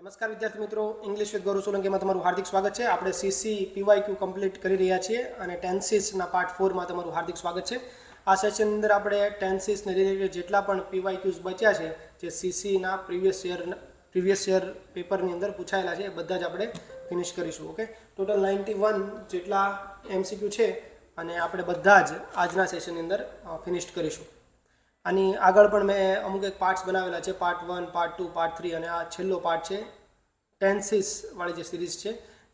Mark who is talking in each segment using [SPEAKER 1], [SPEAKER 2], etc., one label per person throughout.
[SPEAKER 1] નમસ્કાર વિદ્યાર્થી મિત્રો, ઇંગ્લિશ વિથ ગૌરવ સોલંકીમાં તમારું હાર્દિક સ્વાગત છે. આપણે સીસી પીવાયક્યુ કમ્પ્લીટ કરી રહ્યા છીએ અને ટેન્સીસના પાર્ટ 4માં તમારું હાર્દિક સ્વાગત છે. આ સેશનની અંદર આપણે ટેન્સીસને રિલેટેડ જેટલા પણ પીવાયક્યુઝ બચ્યા છે, જે સીસીના પ્રીવિયસ યર પેપરની અંદર પૂછાયેલા છે, એ બધા જ આપણે ફિનિશ કરીશું. ઓકે, ટોટલ 91 જેટલા એમસીક્યુ છે અને આપણે બધા જ આજના સેશનની અંદર ફિનિશ કરીશું. આની આગળ પણ મેં અમુક એક પાર્ટ્સ બનાવેલા છે, પાર્ટ 1, પાર્ટ 2, પાર્ટ 3 અને આ છેલ્લો પાર્ટ છે ટેન્સીસ વાળી જે સિરીઝ છે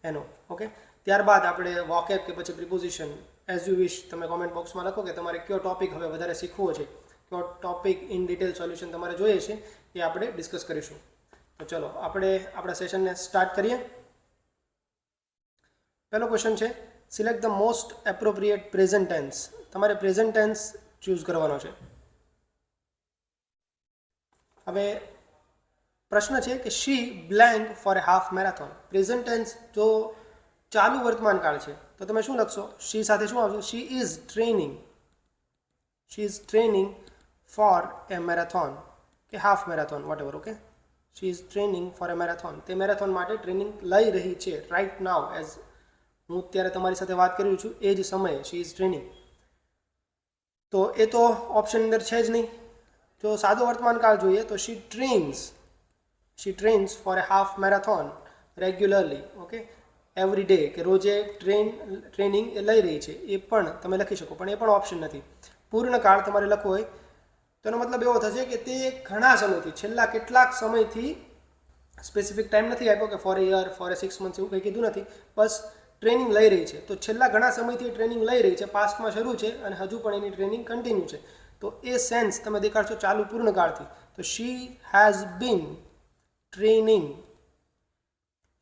[SPEAKER 1] એનો. ઓકે, ત્યારબાદ આપણે વોકેબ કે પછી પ્રિપોઝિશન એઝ યુ વિશ તમે કોમેન્ટ બોક્સમાં લખો કે તમારે કયો ટોપિક હવે વધારે શીખવો છે, કયો ટોપિક ઇન ડિટેલ સોલ્યુશન તમારે જોઈએ છે, એ આપણે ડિસ્કસ કરીશું. તો ચલો આપણે આપણા સેશનને સ્ટાર્ટ કરીએ. પહેલો ક્વેશ્ચન છે, select the most appropriate present tense. તમારે પ્રેઝન્ટ ટેન્સ ચૂઝ કરવાનો છે. હવે પ્રશ્ન છે કે she blank for a half marathon. Present tense જો ચાલુ વર્તમાન કાળ છે તો તમે શું લખશો? શી સાથે શું આવશે? She is training for a marathon કે half marathon, whatever. Okay, she is training for a marathon. તે મેરેથોન માટે ટ્રેનિંગ લઈ રહી છે રાઇટ નાવ, એઝ હું અત્યારે તમારી સાથે વાત કરી છું એ જ સમયે શી ઇઝ ટ્રેનિંગ. તો એ તો ઓપ્શન અંદર છે જ નહીં. જો સાદો વર્તમાન કાળ જોઈએ તો she trains for a half marathon regularly. Okay, every day, કે રોજે ટ્રેનિંગ એ લઈ રહી છે, એ પણ તમે લખી શકો, પણ એ પણ ઓપ્શન નથી. પૂર્ણ કાળ તમારે લખવો હોય તો એનો મતલબ એવો થશે કે તે ઘણા સમયથી, છેલ્લા કેટલાક સમયથી, સ્પેસિફિક ટાઈમ નથી આપ્યો કે four a year, four A 6 months એવું કંઈ કીધું નથી, બસ ટ્રેનિંગ લઈ રહી છે. તો છેલ્લા ઘણા સમયથી ટ્રેનિંગ લઈ રહી છે, પાસ્ટમાં શરૂ છે અને હજુ પણ એની ટ્રેનિંગ કન્ટિન્યુ છે. તો એ સેન્સ તમે દેખાડશો ચાલુ પૂર્ણકાળથી. તો she has been training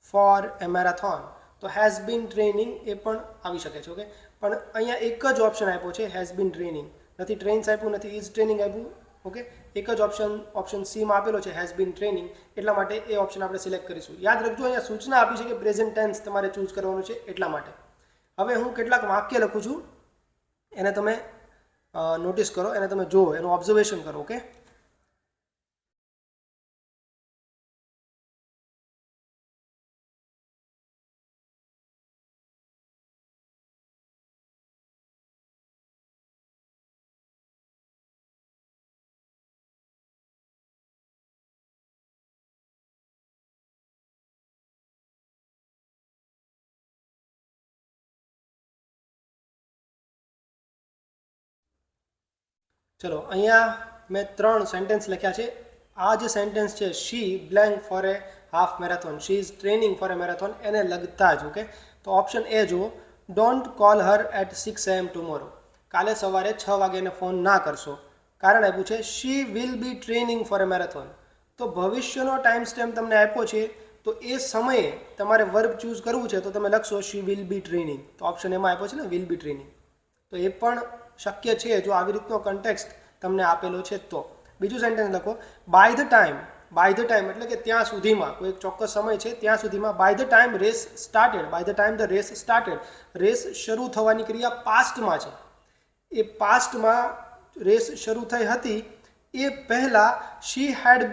[SPEAKER 1] for a marathon. તો હેઝ બીન ટ્રેનિંગ એ પણ આવી શકે છે. ઓકે, પણ અહીંયા એક જ ઓપ્શન આપ્યો છે, હેઝ બીન ટ્રેનિંગ, નથી ટ્રેન્સ આપ્યું, નથી ઇઝ ટ્રેનિંગ આપ્યું. ઓકે, એક જ ઓપ્શન સીમાં આપેલો છે, હેઝ બીન ટ્રેનિંગ, એટલા માટે એ ઓપ્શન આપણે સિલેક્ટ કરીશું. યાદ રાખજો, અહીંયા સૂચના આપી છે કે પ્રેઝન્ટ ટેન્સ તમારે ચૂઝ કરવાનું છે, એટલા માટે. હવે હું કેટલાક વાક્ય લખું છું, એને તમે નોટિસ કરો, એને તમે જુઓ, એનું ઓબ્ઝર્વેશન કરો. ઓકે, ચલો અહીંયા મેં 3 સેન્ટેન્સ લખ્યા છે. આ જે સેન્ટેન્સ છે, she blank for a half marathon, she is training for a marathon, એને લગતા જ. ઓકે, તો ઓપ્શન એ જુઓ, don't call her at 6 AM tomorrow. કાલે સવારે 6 વાગે એને ફોન ના કરશો. કારણ આપ્યું છે she will be training for a marathon. તો ભવિષ્યનો ટાઈમ સ્ટેમ્પ તમને આપ્યો છે, તો એ સમયે તમારે વર્બ ચૂઝ કરવું છે, તો તમે લખશો શી વિલ બી ટ્રેનિંગ. તો ઓપ્શન એમાં આપ્યો છે ને, વિલ બી ટ્રેનિંગ. તો એ પણ શક્ય છે જો આવી રીતનો કન્ટેક્સ્ટ તમને આપેલો છે તો. બીજું સેન્ટેન્સ લખો, બાય ધ ટાઈમ એટલે કે ત્યાં સુધીમાં, કોઈ એક ચોક્કસ સમય છે ત્યાં સુધીમાં. By the time the race started, race શરૂ થવાની ક્રિયા પાસ્ટમાં છે. એ પાસ્ટમાં રેસ શરૂ થઈ હતી, એ પહેલાં શી had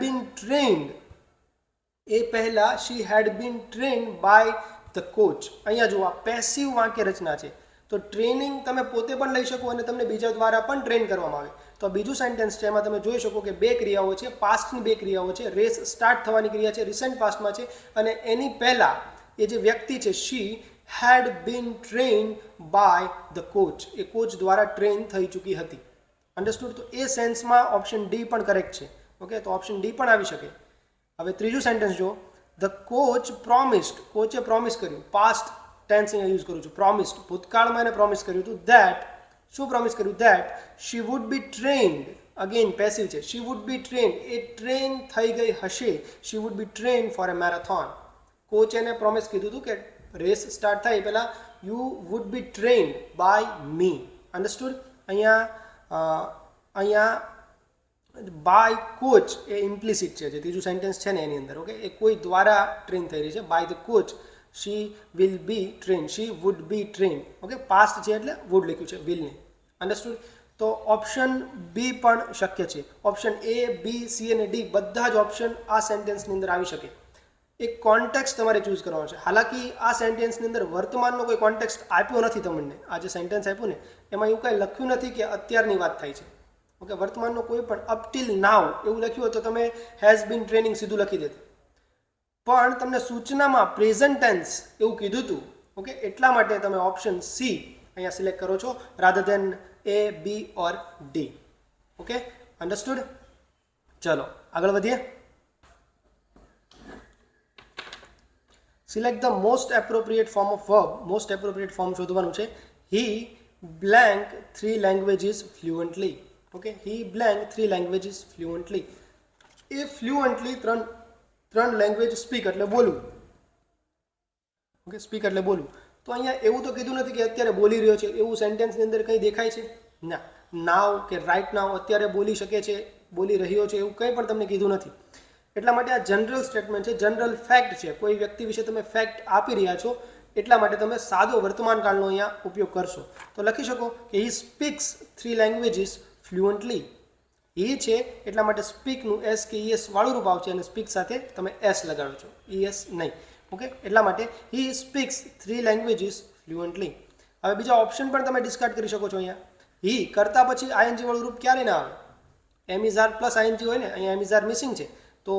[SPEAKER 1] been trained by the coach. અહીંયા જુઓ, આ પેસિવ વાક્ય રચના છે. તો ટ્રેનિંગ તમે પોતે પણ લઈ શકો અને તમને બીજા દ્વારા પણ ટ્રેન કરવામાં આવે. તો બીજું સેન્ટેન્સ છે, એમાં તમે જોઈ શકો કે 2 ક્રિયાઓ છે, પાસ્ટની 2 ક્રિયાઓ છે. રેસ સ્ટાર્ટ થવાની ક્રિયા છે, રિસન્ટ પાસ્ટમાં છે, અને એની પહેલાં એ જે વ્યક્તિ છે, she had been trained by the coach, એ કોચ દ્વારા ટ્રેન થઈ ચૂકી હતી. અન્ડરસ્ટુડ? તો એ સેન્સમાં ઓપ્શન ડી પણ કરેક્ટ છે. ઓકે, તો ઓપ્શન ડી પણ આવી શકે. હવે ત્રીજું સેન્ટેન્સ જો, ધ કોચ પ્રોમિસ્ડ, કોચે પ્રોમિસ કર્યું, પાસ્ટ ટેન્સ અહીંયા યુઝ કરું છું, પ્રોમિસ્ડ, ભૂતકાળમાં એને પ્રોમિસ કર્યું હતું, ધેટ, શું પ્રોમિસ કર્યું? That she would be trained, again passive છે, શી વુડ બી ટ્રેન્ડ, એ ટ્રેન થઈ ગઈ હશે, she would be trained for a marathon. Coach એને પ્રોમિસ કીધું હતું કે રેસ સ્ટાર્ટ થાય પહેલાં you would be trained by me. Understood? અહીંયા બાય કોચ એ ઇમ્પ્લિસિટ છે, જે ત્રીજું સેન્ટેન્સ છે ને એની અંદર. ઓકે, એ કોઈ દ્વારા ટ્રેન થઈ રહી છે. By the coach she will be train, she would be train. Okay, past છે એટલે વુડ લખ્યું છે, વિલ નહીં. અન્ડરસ્ટુડ? તો ઓપ્શન બી પણ શક્ય છે. ઓપ્શન એ, બી, સી અને ડી બધા જ ઓપ્શન આ સેન્ટેન્સની અંદર આવી શકે. એક કોન્ટેક્સ્ટ તમારે ચૂઝ કરવાનો છે. હાલાકી આ સેન્ટેન્સની અંદર વર્તમાનનો કોઈ કોન્ટેક્સ્ટ આપ્યો નથી તમને. આ જે સેન્ટેન્સ આપ્યું ને એમાં એવું કાંઈ લખ્યું નથી કે અત્યારની વાત થાય છે. ઓકે, વર્તમાનનો કોઈ પણ અપ ટીલ નાવ એવું લખ્યું હોય તો તમે હેઝ બીન ટ્રેનિંગ સીધું લખી દેતા. પણ તમને સૂચનામાં પ્રેઝન્ટ ટેન્સ એવું કીધું હતું. ઓકે, એટલા માટે તમે ઓપ્શન સી અહીંયા સિલેક્ટ કરો છો rather then A, B or D. Okay, understood. ચલો આગળ વધીએ. Select the most appropriate form of verb. Most appropriate form શોધવાનું છે. He blank 3 languages fluently. Okay, he blank 3 languages fluently. A fluently ત્રણ language speak એટલે બોલવું. Okay, speak એટલે બોલવું. તો અહીંયા એવું તો કીધું નથી કે અત્યારે બોલી રહ્યો છે એવું સેન્ટેન્સની અંદર કંઈ દેખાય છે ના. નાવ કે રાઇટ નાવ અત્યારે બોલી શકે છે, બોલી રહ્યો છે એવું કંઈ પણ તમને કીધું નથી. એટલા માટે આ જનરલ સ્ટેટમેન્ટ છે, જનરલ ફેક્ટ છે. કોઈ વ્યક્તિ વિશે તમે ફેક્ટ આપી રહ્યા છો એટલા માટે તમે સાદો વર્તમાનકાળનો અહીંયા ઉપયોગ કરશો. તો લખી શકો કે હી સ્પીક્સ 3 લેંગ્વેજીસ ફ્લુઅન્ટલી. હી છે એટલા માટે સ્પીકનું એસ કે ES વાળું રૂપ આવશે અને સ્પીક સાથે તમે એસ લગાડો છો, ES નહીં. ઓકે, એટલા માટે હી સ્પીક્સ 3 લેંગ્વેજીસ ફ્લુઅન્ટલી. હવે બીજા ઓપ્શન પણ તમે ડિસ્કાર્ડ કરી શકો છો. અહીંયા હી કરતા પછી ING વાળું રૂપ ક્યારે ના આવે? એમ ઇઝ આર પ્લસ ING હોય ને, અહીંયા એમ ઇઝ આર મિસિંગ છે. તો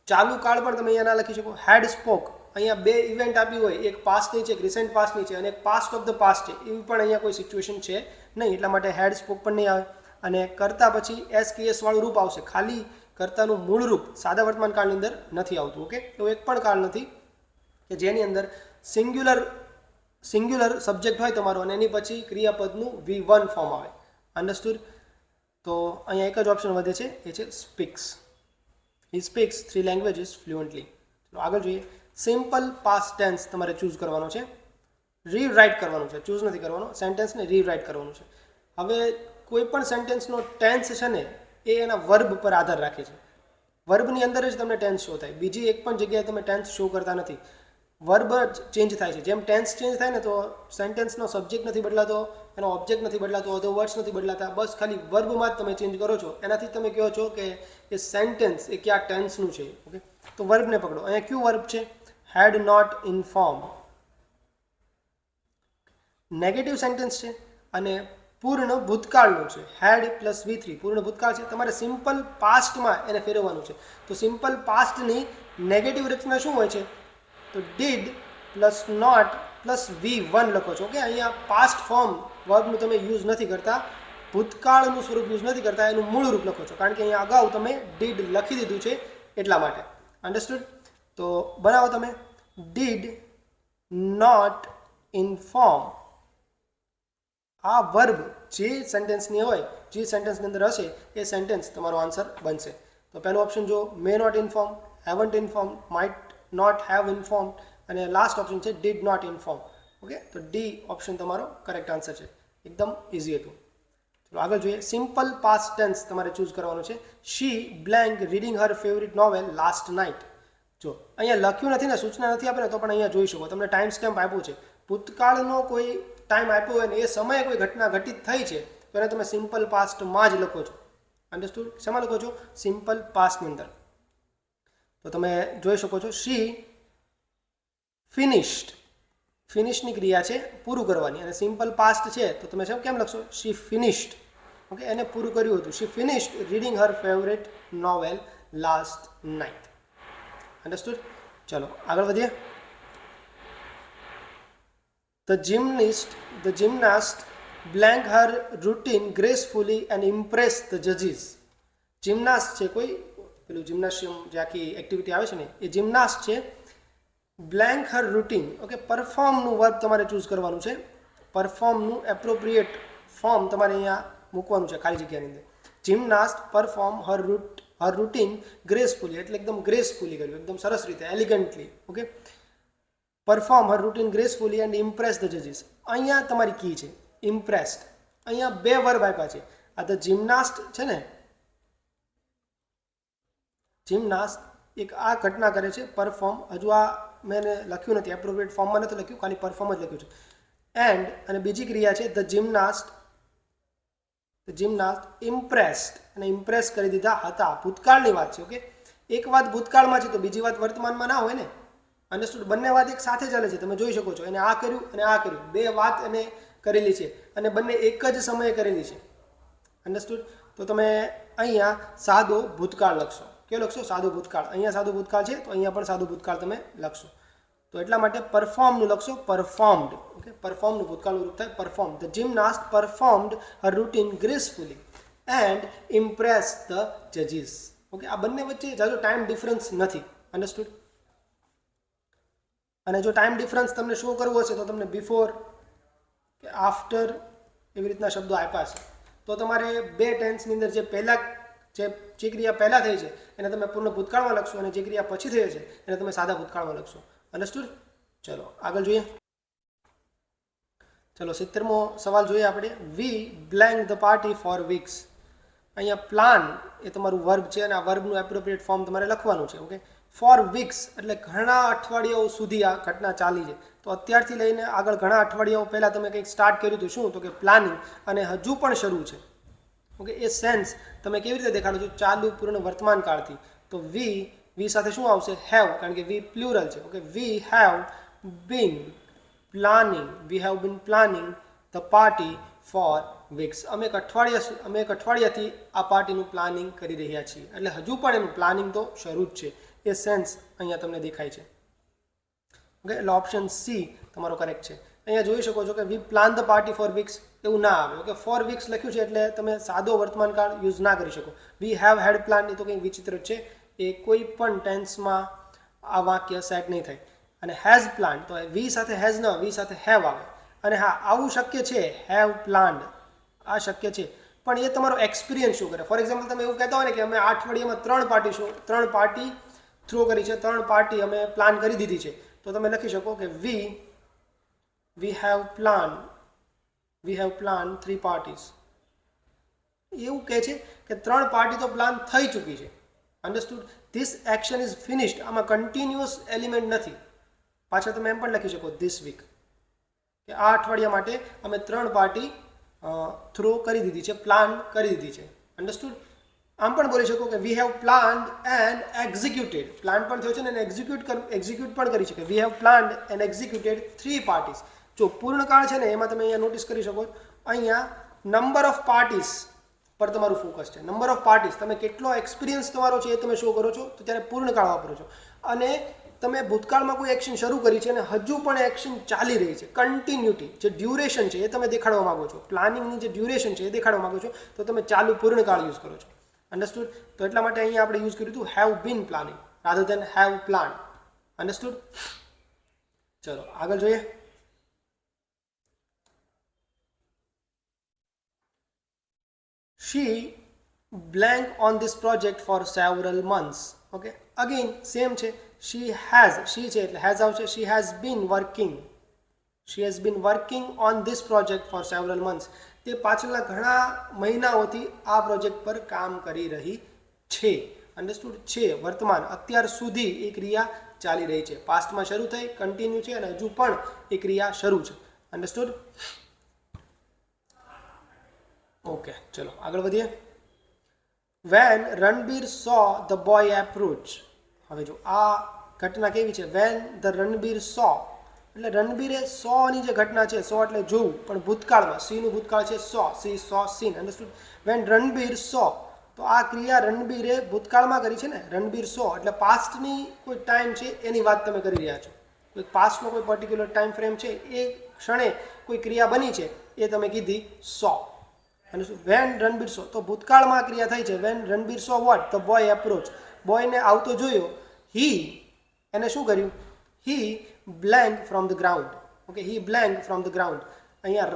[SPEAKER 1] ચાલુ કાળ પણ તમે અહીંયા ના લખી શકો. હેડ સ્પોક, અહીંયા 2 ઇવેન્ટ આપી હોય, એક પાસ્ટની છે, એક રિસેન્ટ પાસ્ટની છે અને એક પાસ્ટ ઓફ ધ પાસ્ટ છે, એવી પણ અહીંયા કોઈ સિચ્યુએશન છે નહીં. એટલા માટે હેડ સ્પોક પણ નહીં આવે. અને કરતા પછી SKS વાળું રૂપ આવશે. ખાલી કરતાનું મૂળ રૂપ સાદા વર્તમાન કાળની અંદર નથી આવતું. ઓકે, એવું એક પણ કાળ નથી કે જેની અંદર સિંગ્યુલર સબ્જેક્ટ હોય તમારો અને એની પછી ક્રિયાપદનું V1 ફોર્મ આવે. અન્ડરસ્ટુડ. તો અહીંયા એક જ ઓપ્શન વધે છે, એ છે સ્પીક્સ. હી સ્પીક્સ 3 લેંગ્વેજીસ ફ્લુઅન્ટલી. ચલો આગળ જોઈએ. સિમ્પલ પાસ્ટ ટેન્સ તમારે ચૂઝ કરવાનો છે, રીરાઇટ કરવાનું છે. ચૂઝ નથી કરવાનો, સેન્ટેન્સને રીરાઇટ કરવાનું છે. હવે કોઈ પણ સેન્ટેન્સનો ટેન્સ છે ને એ એના વર્બ પર આધાર રાખે છે. વર્બની અંદર જ તમને ટેન્સ શો થાય. બીજી એક પણ જગ્યાએ તમે ટેન્સ શો કરતા નથી. વર્બ જ ચેન્જ થાય છે. જેમ ટેન્સ ચેન્જ થાય ને તો સેન્ટેન્સનો સબ્જેક્ટ નથી બદલાતો, એનો ઓબ્જેક્ટ નથી બદલાતો, અધર વર્ડ્સ નથી બદલાતા. બસ ખાલી વર્બમાં જ તમે ચેન્જ કરો છો. એનાથી તમે કહો છો કે એ સેન્ટેન્સ એ કયા ટેન્સનું છે. ઓકે, તો વર્બને પકડો. અહીંયા કયું વર્બ છે? Had not inform. Negative sentence છે અને પૂર્ણ ભૂતકાળનું છે. હેડ પ્લસ V3 પૂર્ણ ભૂતકાળ છે. તમારે સિમ્પલ પાસ્ટમાં એને ફેરવવાનું છે. તો સિમ્પલ પાસ્ટની નેગેટિવ રચના શું હોય છે? તો did plus not plus V1 લખો છો. ઓકે, અહીંયા પાસ્ટ ફોર્મ વર્બનું તમે યુઝ નથી કરતા, ભૂતકાળનું સ્વરૂપ યુઝ નથી કરતા, એનું મૂળ રૂપ લખો છો. કારણ કે અહીંયા અગાઉ તમે ડીડ લખી દીધું છે એટલા માટે. અન્ડરસ્ટુડ. તો બનાવો તમે. Did not inform. આ વર્બ જે સેન્ટેન્સની હોય, જે સેન્ટેન્સની અંદર હશે એ સેન્ટેન્સ તમારો આન્સર બનશે. તો પહેલો ઓપ્શન જો may not inform, haven't inform, might not have inform અને લાસ્ટ ઓપ્શન છે ડીડ નોટ ઇન્ફોર્મ. ઓકે, તો ડી ઓપ્શન તમારો કરેક્ટ આન્સર છે. એકદમ ઇઝી હતું. ચલો આગળ જોઈએ. સિમ્પલ પાસ્ટ ટેન્સ તમારે ચૂઝ કરવાનું છે. She blank reading her favourite novel last night. જો અહીંયા લખ્યું નથી ને, સૂચના નથી આપે ને તો પણ અહીંયા જોઈ શકો. તમને ટાઈમ સ્ટેમ્પ આપ્યું છે. ભૂતકાળનો કોઈ ટાઈમ આપ્યો હોય ને એ સમયે કોઈ ઘટના ઘટિત થઈ છે તો એને તમે સિમ્પલ પાસ્ટમાં જ લખો છો. અન્ડરસ્ટુડ. શેમાં લખો છો? સિમ્પલ પાસ્ટની અંદર. તો તમે જોઈ શકો છો શી ફિનિશ્ડ. ફિનિશની ક્રિયા છે પૂરું કરવાની અને સિમ્પલ પાસ્ટ છે તો તમે કેમ લખશો? શી ફિનિશ્ડ. ઓકે, એને પૂરું કર્યું હતું. She finished reading her favourite novel last night. Understood. ચલો આગળ વધીએ. The gymnast blank her routine gracefully and impressed the judges. Gymnast છે કોઈ પેલું જિમ્નાશિયમ જે આખી એક્ટિવિટી આવે છે ને એ જિમ્નાસ્ટ છે. બ્લેન્ક હર રૂટીન. ઓકે, પરફોર્મનું વર્બ તમારે ચૂઝ કરવાનું છે. પરફોર્મનું એપ્રોપ્રિએટ ફોર્મ તમારે અહીંયા મૂકવાનું છે ખાલી જગ્યાની અંદર. Gymnast perform her routine gracefully એટલે એકદમ ગ્રેસફુલી કર્યું, એકદમ સરસ રીતે, elegantly. Okay, perform her routine gracefully and impress the જજીસ. અહીંયા તમારી કી છે ઇમ્પ્રેસ્ડ. અહીંયા 2 વર્બ આપ્યા છે. આ ધ જિમ્નાસ્ટ છે ને, જિમ્નાસ્ટ એક આ ઘટના કરે છે પરફોર્મ. હજુ આ મેં લખ્યું નથી, એપ્રોપ્રિએટ ફોર્મમાં નથી લખ્યું, ખાલી પરફોર્મ જ લખ્યું છે. એન્ડ અને બીજી ક્રિયા છે ધ જિમ્નાસ્ટ ઇમ્પ્રેસ્ડ અને ઇમ્પ્રેસ કરી દીધા હતા. ભૂતકાળની વાત છે. ઓકે, એક વાત ભૂતકાળમાં છે તો બીજી વાત વર્તમાનમાં ના હોય ને. અન્ડરસ્ટુડ? બંને વાત એક સાથે ચાલે છે. તમે જોઈ શકો છો એને આ કર્યું અને આ કર્યું, બે વાત એને કરેલી છે અને બંને એક જ સમયે કરેલી છે. અન્ડરસ્ટુડ? તો તમે અહીંયા સાદો ભૂતકાળ લખશો. કયો લખશો? સાદો ભૂતકાળ. અહીંયા સાદો ભૂતકાળ છે તો અહીંયા પણ સાદો ભૂતકાળ તમે લખશો. તો એટલા માટે પરફોર્મનું લખશો, પરફોર્મ્ડ. ઓકે, પરફોર્મનું ભૂતકાળનું રૂપ થાય perform. The gymnast performed a routine gracefully and impress the જજીસ. ઓકે, આ બંને વચ્ચે જાજો ટાઈમ ડિફરન્સ નથી. અન્ડરસ્ટુડ? અને જો ટાઈમ ડિફરન્સ તમને શો કરવું હશે તો તમને બિફોર કે આફ્ટર એવી રીતના શબ્દો આપ્યા છે. તો તમારે બે ટેન્સની અંદર જે ક્રિયા પહેલાં થઈ છે એને તમે પૂર્ણ ભૂતકાળમાં લખશો અને જે ક્રિયા પછી થઈ છે એને તમે સાદા ભૂતકાળમાં લખશો. અન્ડરસ્ટુડ? ચલો આગળ જોઈએ. ચલો 70મો સવાલ જોઈએ આપણે. We blank the party for weeks. અહીંયા પ્લાન એ તમારું વર્બ છે અને આ વર્બનું એપ્રોપ્રિએટ ફોર્મ તમારે લખવાનું છે. ઓકે, ફોર વીક્સ એટલે ઘણા અઠવાડિયાઓ સુધી આ ઘટના ચાલી છે. તો અત્યારથી લઈને આગળ ઘણા અઠવાડિયાઓ પહેલાં તમે કંઈક સ્ટાર્ટ કર્યું હતું. શું? તો કે પ્લાનિંગ, અને હજુ પણ શરૂ છે. ઓકે, એ સેન્સ તમે કેવી રીતે દેખાડો છો? ચાલુ પૂર્ણ વર્તમાન કાળથી. તો વી સાથે શું આવશે? હેવ, કારણ કે વી પ્લુરલ છે. Okay, we have been planning the party for weeks. અમે એક અઠવાડિયાથી આ પાર્ટીનું પ્લાનિંગ કરી રહ્યા છીએ. એટલે હજુ પણ એનું પ્લાનિંગ તો શરૂ જ છે. એ સેન્સ અહીંયા તમને દેખાય છે. ઓકે, એટલે ઓપ્શન સી તમારો કરેક્ટ છે. અહીંયા જોઈ શકો છો કે we plan the party for weeks એવું ના આવે. ઓકે, ફોર વીક્સ લખ્યું છે એટલે તમે સાદો વર્તમાન કાળ યુઝ ના કરી શકો. વી હેવ હેડ પ્લાન એ તો કંઈ વિચિત્ર છે. એ કોઈ પણ ટેન્સમાં આ વાક્ય સેટ નહીં થાય. અને હેઝ પ્લાન તો વી સાથે હેઝ ન, વી સાથે હેવ આવે. અને હા, આવું શક્ય છે, હેવ પ્લાન્ડ આ શક્ય છે, પણ એ તમારો એક્સપિરિયન્સ શું કરે. ફોર એક્ઝામ્પલ તમે એવું કહેતા હોય ને કે અમે આ અઠવાડિયામાં 3 પાર્ટી થ્રો કરી છે, 3 પાર્ટી અમે પ્લાન કરી દીધી છે. તો તમે લખી શકો કે વી હેવ પ્લાન 3 પાર્ટીઝ. એવું કહે છે કે 3 પાર્ટી તો પ્લાન થઈ ચૂકી છે. Understood? This action is finished. આમાં કન્ટિન્યુઅસ એલિમેન્ટ નથી. પાછા તમે એમ પણ લખી શકો ધીસ વીક, કે આ અઠવાડિયા માટે અમે 3 પાર્ટી થ્રો કરી દીધી છે, પ્લાન કરી દીધી છે. અન્ડરસ્ટુડ? આમ પણ બોલી શકો કે we have planned and executed. Plan પણ થયો છે ને એક્ઝિક્યુટ પણ કરી શકે. We have planned and executed 3 parties. જો પૂર્ણકાળ છે ને એમાં તમે અહીંયા નોટિસ કરી શકો, અહીંયા નંબર ઓફ પાર્ટીઝ પર તમારું ફોકસ છે. નંબર ઓફ પાર્ટીઝ, તમે કેટલો એક્સપિરિયન્સ તમારો છે એ તમે શો કરો છો, તો ત્યારે પૂર્ણકાળ વાપરો છો. અને તમે ભૂતકાળમાં કોઈ એક્શન શરૂ કરી છે અને હજુ પણ એક્શન ચાલી રહી છે, કન્ટિન્યુટી, જે ડ્યુરેશન છે એ તમે દેખાડવા માંગો છો, પ્લાનિંગની જે ડ્યુરેશન છે એ દેખાડવા માંગો છો, તો તમે ચાલુ પૂર્ણકાળ યુઝ કરો છો. અન્ડરસ્ટુડ? તો એટલા માટે અહીંયા આપણે યુઝ કર્યું હતું have been planning rather then have plan. Understood? ચલો આગળ જોઈએ. She blank on this project for several months. Okay, again same છે. she છે એટલે has આવશે. she has been working on this project for several months. તે પાછળના ઘણા મહિનાઓથી આ પ્રોજેક્ટ પર કામ કરી રહી છે. અન્ડરસ્ટુડ? છે વર્તમાન, અત્યાર સુધી એ ક્રિયા ચાલી રહી છે. પાસ્ટમાં શરૂ થઈ, કન્ટિન્યુ છે અને હજુ પણ એ ક્રિયા શરૂ છે. અન્ડરસ્ટુડ? ઓકે, ચલો આગળ વધીએ. When Ranbir saw the boy approach. હવે જો આ ઘટના કેવી છે? વેન ધ રણબીર સો એટલે રણબીરે સોની જે ઘટના છે, સો એટલે જોવું, પણ ભૂતકાળમાં, સીનું ભૂતકાળ છે સો, સી સો સીન. અન્ડરસ્ટુડ? વેન રણબીર સો, તો આ ક્રિયા રણબીરે ભૂતકાળમાં કરી છે ને. રણબીર સો એટલે પાસ્ટની કોઈ ટાઈમ છે એની વાત તમે કરી રહ્યા છો. કોઈ પાસ્ટનો કોઈ પર્ટિક્યુલર ટાઈમ ફ્રેમ છે, એ ક્ષણે કોઈ ક્રિયા બની છે એ તમે કીધી સો. અને શું? વેન રણબીર સો, તો ભૂતકાળમાં ક્રિયા થઈ છે. When Ranbir saw what? The boy approach. બોયને આવતો જોયો. એને શું કર્યું? He blank from the ground. Okay, he blank from the ground. અહીંયા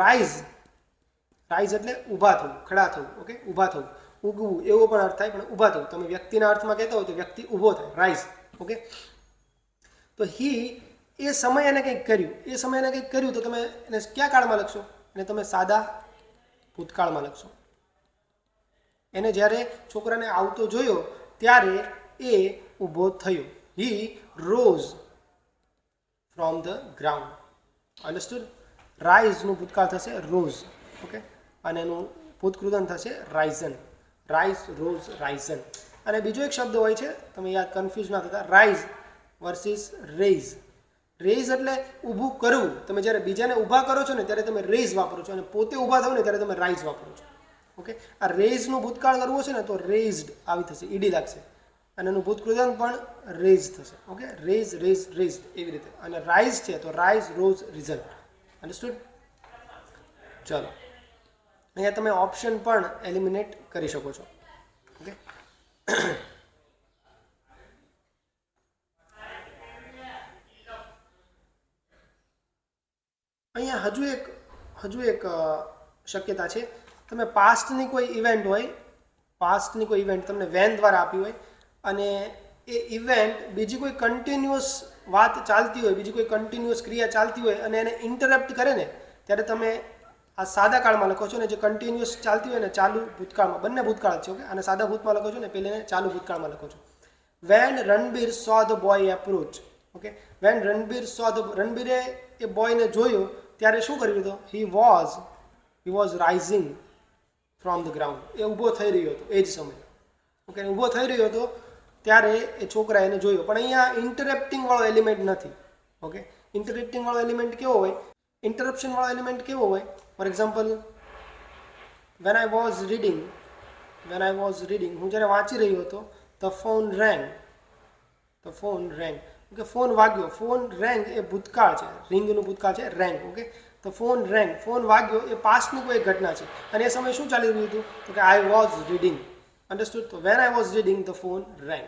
[SPEAKER 1] રાઇઝ એટલે ઊભા થવું, ખડા થવું. ઓકે, ઊભા થવું, ઉગવું એવો પણ અર્થ થાય, પણ ઊભા થવું. તમે વ્યક્તિના અર્થમાં કહેતા હોય તો વ્યક્તિ ઊભો થાય, રાઇઝ. ઓકે, તો એ સમય એને કંઈક કર્યું. તો તમે એને કયા કાળમાં લખશો? એને તમે સાદા ભૂતકાળમાં લખશો. એને જ્યારે છોકરાને આવતો જોયો ત્યારે એ ઊભો થયો. He rose from the ground. Understood? રાઇઝનું ભૂતકાળ થશે રોઝ. ઓકે, અને એનું ભૂતકૃદન થશે રાઇઝન. Rise, rose, Ryzen. અને બીજો એક શબ્દ હોય છે, તમે યાદ કન્ફ્યુઝ ના થતા, રાઇઝ વર્સિસ રેઇઝ. રેઇઝ એટલે ઊભું કરવું. તમે જ્યારે બીજાને ઊભા કરો છો ને ત્યારે તમે રેઇઝ વાપરો છો, અને પોતે ઊભા થાવ ને ત્યારે તમે રાઇઝ વાપરો છો. ઓકે, આ રેઇઝનું ભૂતકાળ કરવું છે ને તો રેઇઝડ આવી થશે, ઈડી લાગશે, અને એનું ભૂતકૃદંત પણ રેઇઝ થશે. ઓકે, રેઇઝ રેઇઝ રેઇઝડ એવી રીતે. અને રાઇઝ છે તો રાઇઝ રોઝ રિઝલ્ટ. અન્ડરસ્ટુડ? ચલો, અહીંયા તમે ઓપ્શન પણ એલિમિનેટ કરી શકો છો. ઓકે, અહીંયા હજુ એક શક્યતા છે. તમે પાસ્ટની કોઈ ઇવેન્ટ હોય, પાસ્ટની કોઈ ઇવેન્ટ તમને વેન દ્વારા આપી હોય, અને એ ઇવેન્ટ બીજી કોઈ કન્ટિન્યુઅસ વાત ચાલતી હોય, બીજી કોઈ કન્ટિન્યુઅસ ક્રિયા ચાલતી હોય અને એને ઇન્ટરપ્ટ કરે ને, ત્યારે તમે આ સાદા કાળમાં લખો છો ને, જે કન્ટિન્યુઅસ ચાલતી હોય ને ચાલુ ભૂતકાળમાં, બંને ભૂતકાળ છે. ઓકે, અને સાદા ભૂતમાં લખો છો ને, પેલે ચાલુ ભૂતકાળમાં લખો છો. When Ranbir saw the boy approach. Okay, when રણબીરે એ બોયને જોયો ત્યારે શું કર્યું હતું? He was rising from the ground. એ ઊભો થઈ રહ્યો હતો એ જ સમયે. ઓકે, ઊભો થઈ રહ્યો હતો ત્યારે એ છોકરા એને જોયો. પણ અહીંયા ઇન્ટરપ્ટિંગ વાળો એલિમેન્ટ નથી. ઓકે, ઇન્ટરપ્ટિંગ વાળો એલિમેન્ટ કેવો હોય? ઇન્ટરપ્શન વાળો એલિમેન્ટ કેવો હોય? For example, van I was reading, હું જ્યારે વાંચી રહ્યો હતો, ધ ફોન રેંગ. ઓકે, ફોન વાગ્યો. ફોન રેંગ એ ભૂતકાળ છે, રિંગનું ભૂતકાળ છે રેંગ. ઓકે, તો ફોન રેંગ, ફોન વાગ્યો એ પાસ્ટની કોઈ ઘટના છે, અને એ સમયે શું ચાલી રહ્યું હતું? તો કે આઈ વોઝ રીડિંગ. અન્ડરસ્ટુડ? તો van I was reading the phone રેંગ.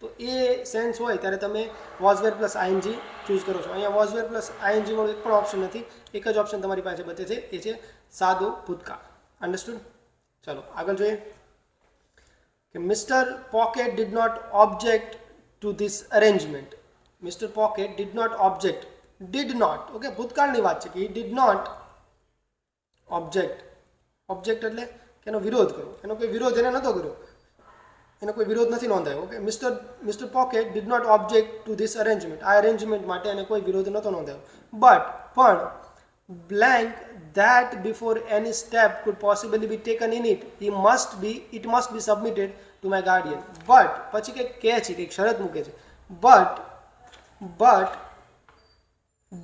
[SPEAKER 1] તો એ સેન્સ હોય ત્યારે તમે વોઝવેર પ્લસ આઈએનજી ચૂઝ કરો છો. અહીંયા વોઝવેર પ્લસ આઈએનજી વાળો એક પણ ઓપ્શન નથી. એક જ ઓપ્શન તમારી પાસે બચે છે, એ છે સાદો ભૂતકાળ. અન્ડરસ્ટુડ? ચલો આગળ જોઈએ કે mister Pocket did not object to this arrangement. Mister Pocket did not object. Did not, okay, ભૂતકાળની વાત છે કે he did not object. Object એટલે કે એનો વિરોધ કરો. એનો કોઈ વિરોધ એને નહોતો કર્યો, એનો કોઈ વિરોધ નથી નોંધાયો. Okay, mister Pocket did not object to this arrangement. આ અરેન્જમેન્ટ માટે એને કોઈ વિરોધ નહોતો નોંધાયો. પણ blank that before any step could possibly be taken in it it must be submitted to my guardian. but પછી કંઈક કહે છે, કંઈક શરત મૂકે છે. but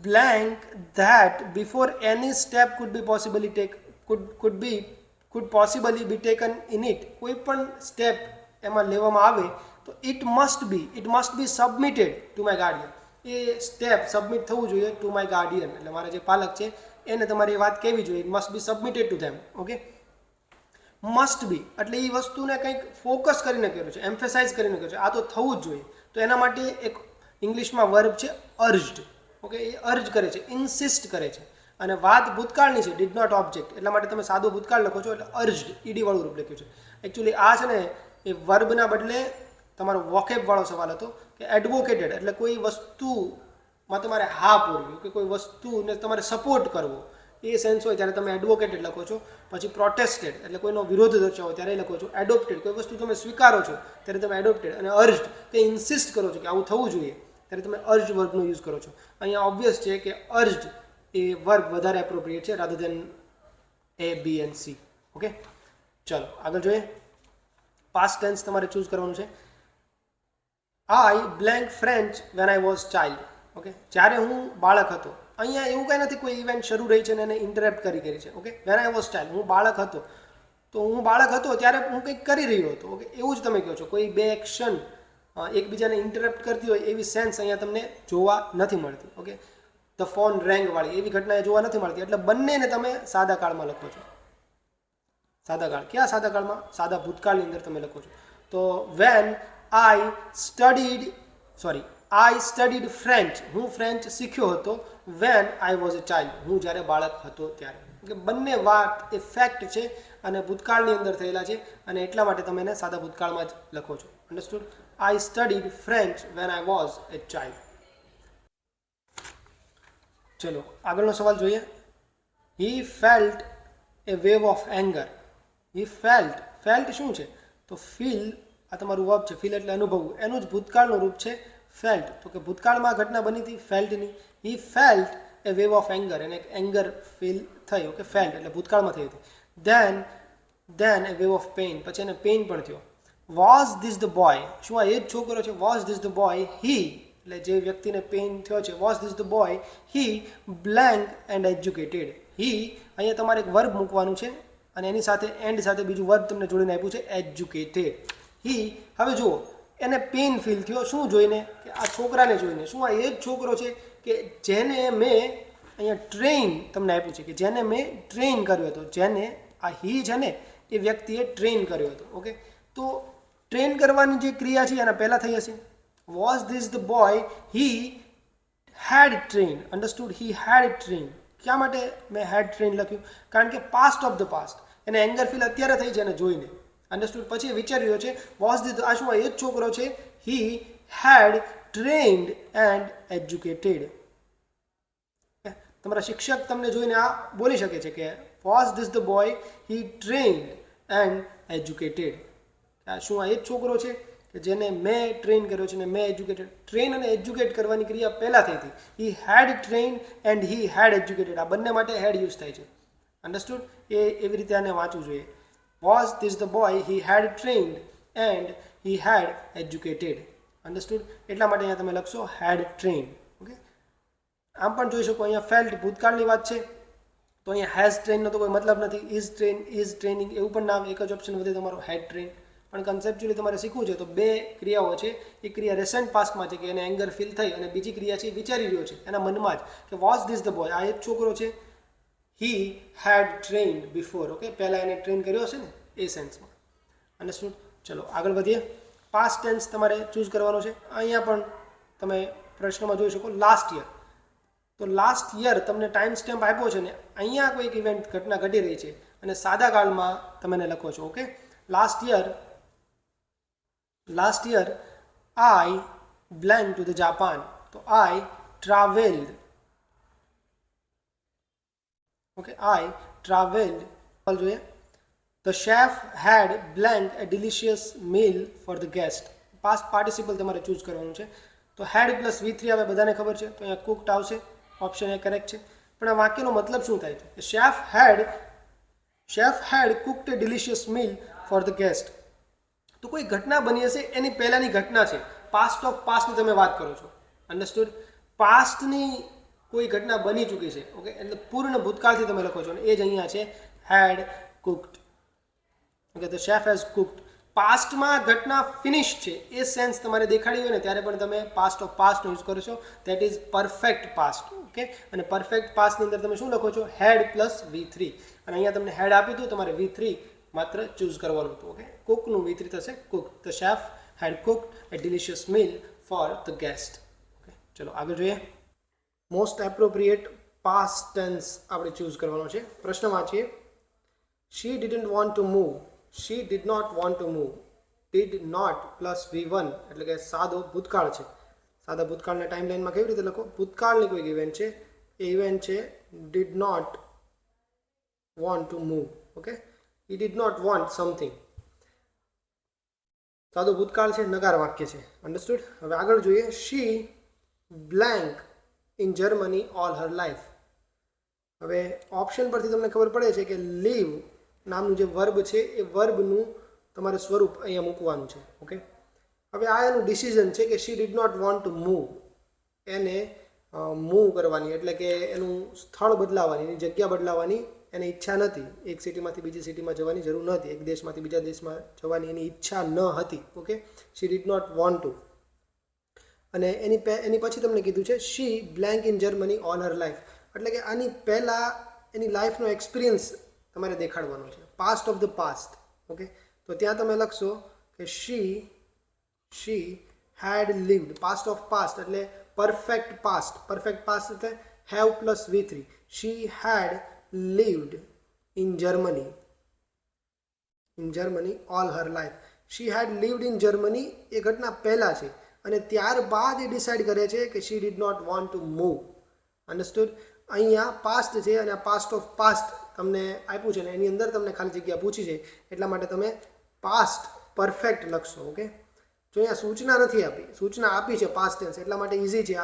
[SPEAKER 1] blank that before any step could possibly be taken in it. કોઈ પણ સ્ટેપ એમાં લેવામાં આવે તો it must be submitted to my guardian. A step submit થવું જોઈએ ટુ માય ગાર્ડિયન, એટલે મારા જે પાલક છે એને તમારી વાત કહેવી જોઈએ. It must be submitted to them. Okay, must be એટલે એ વસ્તુને કંઈક ફોકસ કરીને કર્યું છે, એમ્ફેસાઇઝ કરીને કર્યું છે, આ તો થવું જ જોઈએ. તો એના માટે એક ઇંગ્લિશમાં વર્બ છે અર્જડ. ઓકે, એ અર્જ કરે છે, ઇન્સિસ્ટ કરે છે, અને વાત ભૂતકાળની છે, ડીડ નોટ ઓબ્જેક્ટ. એટલા માટે તમે સાદો ભૂતકાળ લખો છો, એટલે અર્જડ ઈડી વાળું રૂપ લખ્યું છે. એકચ્યુઅલી આ છે ને એ વર્બના બદલે તમારો વોકેબ વાળો સવાલ હતો કે એડવોકેટેડ એટલે કોઈ વસ્તુમાં તમારે હા પૂરવી, કે કોઈ વસ્તુને તમારે સપોર્ટ કરવો, એ સેન્સ હોય ત્યારે તમે એડવોકેટેડ લખો છો. પછી પ્રોટેસ્ટેડ એટલે કોઈનો વિરોધ દર્શાવો ત્યારે લખો છો એડોપ્ટેડ. કોઈ વસ્તુ તમે સ્વીકારો છો ત્યારે તમે એડોપ્ટેડ. અને અર્જડ કે ઇન્સિસ્ટ કરો છો કે આવું થવું જોઈએ ત્યારે તમે અર્જ વર્બનો યુઝ કરો છો. અહીંયા ઓબ્વિયસ છે કે અર્જડ એ વર્બ વધારે એપ્રોપ્રિએટ છે rather than A, B and C. Okay, ચલો આગળ જોઈએ. પાસ્ટ ટેન્સ તમારે ચૂઝ કરવાનું છે. I blank French when I was child. Okay, જ્યારે હું બાળક હતો. અહીંયા એવું કંઈ નથી કોઈ ઇવેન્ટ શરૂ રહી છે ને એને ઇન્ટરપ્ટ કરી છે. Okay, van I was child, હું બાળક હતો. તો હું બાળક હતો ત્યારે હું કંઈક કરી રહ્યો હતો. ઓકે, એવું જ તમે કહો છો. કોઈ બે એક્શન એકબીજાને ઇન્ટરપ્ટ કરતી હોય એવી સેન્સ અહીંયા તમને જોવા નથી મળતી. ઓકે, ધ ફોન રેંગ વાળી એવી ઘટના જોવા નથી મળતી. એટલે બંનેને તમે સાદા કાળમાં લખો છો. સાદા કાળ ક્યાં? સાદા કાળમાં સાદા ભૂતકાળની અંદર તમે લખો છો. તો વેન આઈ સ્ટડીડ ફ્રેન્ચ, હું ફ્રેન્ચ શીખ્યો હતો. Van I was a child, હું જ્યારે બાળક હતો ત્યારે. કે બંને વાત એ ફેક્ટ છે અને ભૂતકાળની અંદર થયેલા છે, અને એટલા માટે તમે એને સાદા ભૂતકાળમાં જ લખો છો. Understood? I studied French when I was a child. ચલો આગળનો સવાલ જોઈએ. He felt a wave of anger. He felt શું છે? તો ફીલ, આ તમારું વર્બ છે. ફીલ એટલે અનુભવવું, એનું જ ભૂતકાળનું રૂપ છે ફેલ્ટ. તો કે ભૂતકાળમાં ઘટના બની હતી ફેલ્ટની. He felt a wave of anger, એને એક એંગર ફીલ થઈ. ઓકે, ફેલ્ટ એટલે ભૂતકાળમાં થઈ હતી. Then a wave of pain, પછી એને પેઇન પણ થયો. વોઝ ધીસ ધ બોય, શું આ એ જ છોકરો છે? Was this the boy he, એટલે જે વ્યક્તિને પેઇન થયો છે, was this the boy he blank and educated. He, અહીંયા તમારે એક વર્બ મૂકવાનું છે અને એની સાથે એન્ડ સાથે બીજું વર્બ તમને જોડીને આપ્યું છે એજ્યુકેટેડ. હી, હવે જુઓ એને પેઇન ફીલ થયો શું જોઈને? કે આ છોકરાને જોઈને. શું આ એ જ છોકરો છે કે જેને મેં અહીંયા ટ્રેન તમને આપ્યું છે, કે જેને મેં ટ્રેન કર્યો હતો? જેને આ હી છે ને એ વ્યક્તિએ ટ્રેન કર્યો હતો. ઓકે, તો ટ્રેન કરવાની જે ક્રિયા છે એના પહેલાં થઈ હશે. Was this the boy he had train. Understood? He had train. ક્યાં માટે મેં હેડ ટ્રેન લખ્યું? કારણ કે પાસ્ટ ઓફ ધ પાસ્ટ, એને એંગર ફીલ અત્યારે થઈ છે એને જોઈને. અન્ડરસ્ટુડ? પછી વિચારી રહ્યો છે વોઝ ધીસ, આ શું એ જ છોકરો છે? હી હેડ ટ્રેન્ડ એન્ડ એજ્યુકેટેડ. તમારા શિક્ષક તમને જોઈને આ બોલી શકે છે કે was this the boy he trend and educated. શું આ એ જ છોકરો છે કે જેને મેં ટ્રેન કર્યો છે ને મેં એજ્યુકેટેડ? ટ્રેન અને એજ્યુકેટ કરવાની ક્રિયા પહેલાં થઈ હતી. He had train and he had educated. આ બંને માટે હેડ યુઝ થાય છે. અન્ડરસ્ટુડ? એ એવી રીતે આને વાંચવું જોઈએ. Was this the boy he had trained and he had educated. Understood? એટલા માટે અહીંયા તમે લખશો હેડ ટ્રેન. ઓકે, આમ પણ જોઈ શકો અહીંયા ફેલ્ટ ભૂતકાળની વાત છે તો અહીંયા હેઝ ટ્રેનનો તો કોઈ મતલબ નથી. ઇઝ ટ્રેન, ઇઝ ટ્રેનિંગ એવું પણ નામ, એક જ ઓપ્શન વધે તમારો હેડ ટ્રેન. પણ કન્સેપ્ચ્યુઅલી તમારે શીખવું છે તો બે ક્રિયાઓ છે. એક ક્રિયા રેસન્ટ પાસ્ટમાં છે કે એને એંગર ફીલ થઈ, અને બીજી ક્રિયા છે વિચારી રહ્યો છે એના મનમાં જ કે વોઝ ધીસ ધ બોય, આ એક છોકરો છે, હી હેડ ટ્રેન્ડ બિફોર. ઓકે, પહેલાં એને ટ્રેન કર્યો હશે ને એ સેન્સમાં. અન્ડરસ્ટુડ? ચલો આગળ વધીએ. પાસ્ટ ટેન્સ તમારે ચૂઝ કરવાનો છે. અહીંયા પણ તમે પ્રશ્નમાં જોઈ શકો લાસ્ટ યર. તો લાસ્ટ યર તમને ટાઈમ સ્ટેમ્પ આપ્યો છે ને, અહીંયા કોઈક ઇવેન્ટ ઘટના ઘટી રહી છે અને સાદા કાળમાં તમે એને લખો છો. Okay, last year I blank to the Japan. તો I travelled. Okay, I travelled. જોઈએ the chef had blank a delicious meal for the guest. Past participle તમારે ચૂઝ કરવાનું છે. તો હેડ પ્લસ V3 હવે બધાને ખબર છે, તો અહીંયા કુકડ આવશે. ઓપ્શન એ કરેક્ટ છે. પણ આ વાક્યનો મતલબ શું થાય છે? Chef had cooked a delicious meal for the guest. તો કોઈ ઘટના બની હશે એની પહેલાંની ઘટના છે. પાસ્ટ ઓફ પાસ્ટની તમે વાત કરો છો. અન્ડરસ્ટુડ? પાસ્ટની કોઈ ઘટના બની ચૂકી છે. ઓકે, એટલે પૂર્ણ ભૂતકાળથી તમે લખો છો અને એ જ અહીંયા છે હેડ કુકડ. ઓકે, તો શેફ હેઝ કુકડ. પાસ્ટમાં ઘટના ફિનિશ છે એ સેન્સ તમારે દેખાડી હોય ને ત્યારે પણ તમે પાસ્ટ ઓફ પાસ્ટનો યુઝ કરો છો. That is perfect past. Okay, અને પરફેક્ટ પાસ્ટની અંદર તમે શું લખો છો? Had plus V3. અને અહીંયા તમને હેડ આપ્યું હતું, તમારે V3 માત્ર ચૂઝ કરવાનું હતું. ઓકે, કુકનું V3 થશે cook. The chef had cooked a delicious meal for the guest. Okay, ચલો આગળ જોઈએ. મોસ્ટ એપ્રોપ્રિએટ પાસ્ટ ટેન્સ આપણે ચૂઝ કરવાનો છે. પ્રશ્ન વાંચીએ. She didn't want to move. She did not want to move. Did not plus V1 એટલે કે સાદો ભૂતકાળ છે. સાદા ભૂતકાળના ટાઈમલાઈનમાં કેવી રીતે લખો? ભૂતકાળની કોઈ ઇવેન્ટ છે, એ ઇવેન્ટ છે did not want to move. Okay, he did not want something. સાદો ભૂતકાળ છે, નકાર વાક્ય છે. અન્ડરસ્ટુડ? હવે આગળ જોઈએ. She blank in Germany all her life. હવે ઓપ્શન પરથી તમને ખબર પડે છે કે લીવ નામનું જે વર્બ છે એ વર્બનું તમારે સ્વરૂપ અહીંયા મૂકવાનું છે. ઓકે, હવે આ એનું ડિસિઝન છે કે she did not want to move. એને મૂવ કરવાની એટલે કે એનું સ્થળ બદલાવાની, એની જગ્યા બદલાવાની એને ઈચ્છા નથી. એક સિટીમાંથી બીજી સિટીમાં જવાની જરૂર નહોતી. એક દેશમાંથી બીજા દેશમાં જવાની એની ઈચ્છા ન હતી. Okay, she did not want to. અને એની પછી તમને કીધું છે she blank in Germany all her life. એટલે કે આની પહેલાં એની લાઈફનો એક્સપિરિયન્સ તમારે દેખાડવાનો છે. Past of the past. Okay, તો ત્યાં તમે લખશો કે she had lived. Past of past એટલે પરફેક્ટ પાસ્ટ. પરફેક્ટ પાસ્ટ એટલે have plus V3. She had lived in Germany all her life. She had lived in Germany એ ઘટના પહેલાં છે અને ત્યારબાદ એ ડિસાઇડ કરે છે કે she did not want to move. Understood? અહીંયા પાસ્ટ છે અને આ પાસ્ટ ઓફ પાસ્ટ તમને આપ્યું છે ને એની અંદર તમને ખાલી જગ્યા પૂછી છે એટલા માટે તમે પાસ્ટ પરફેક્ટ લખશો. ઓકે, જો અહીંયા સૂચના નથી આપી, સૂચના આપી છે પાસ્ટ ટેન્સ એટલા માટે ઇઝી છે.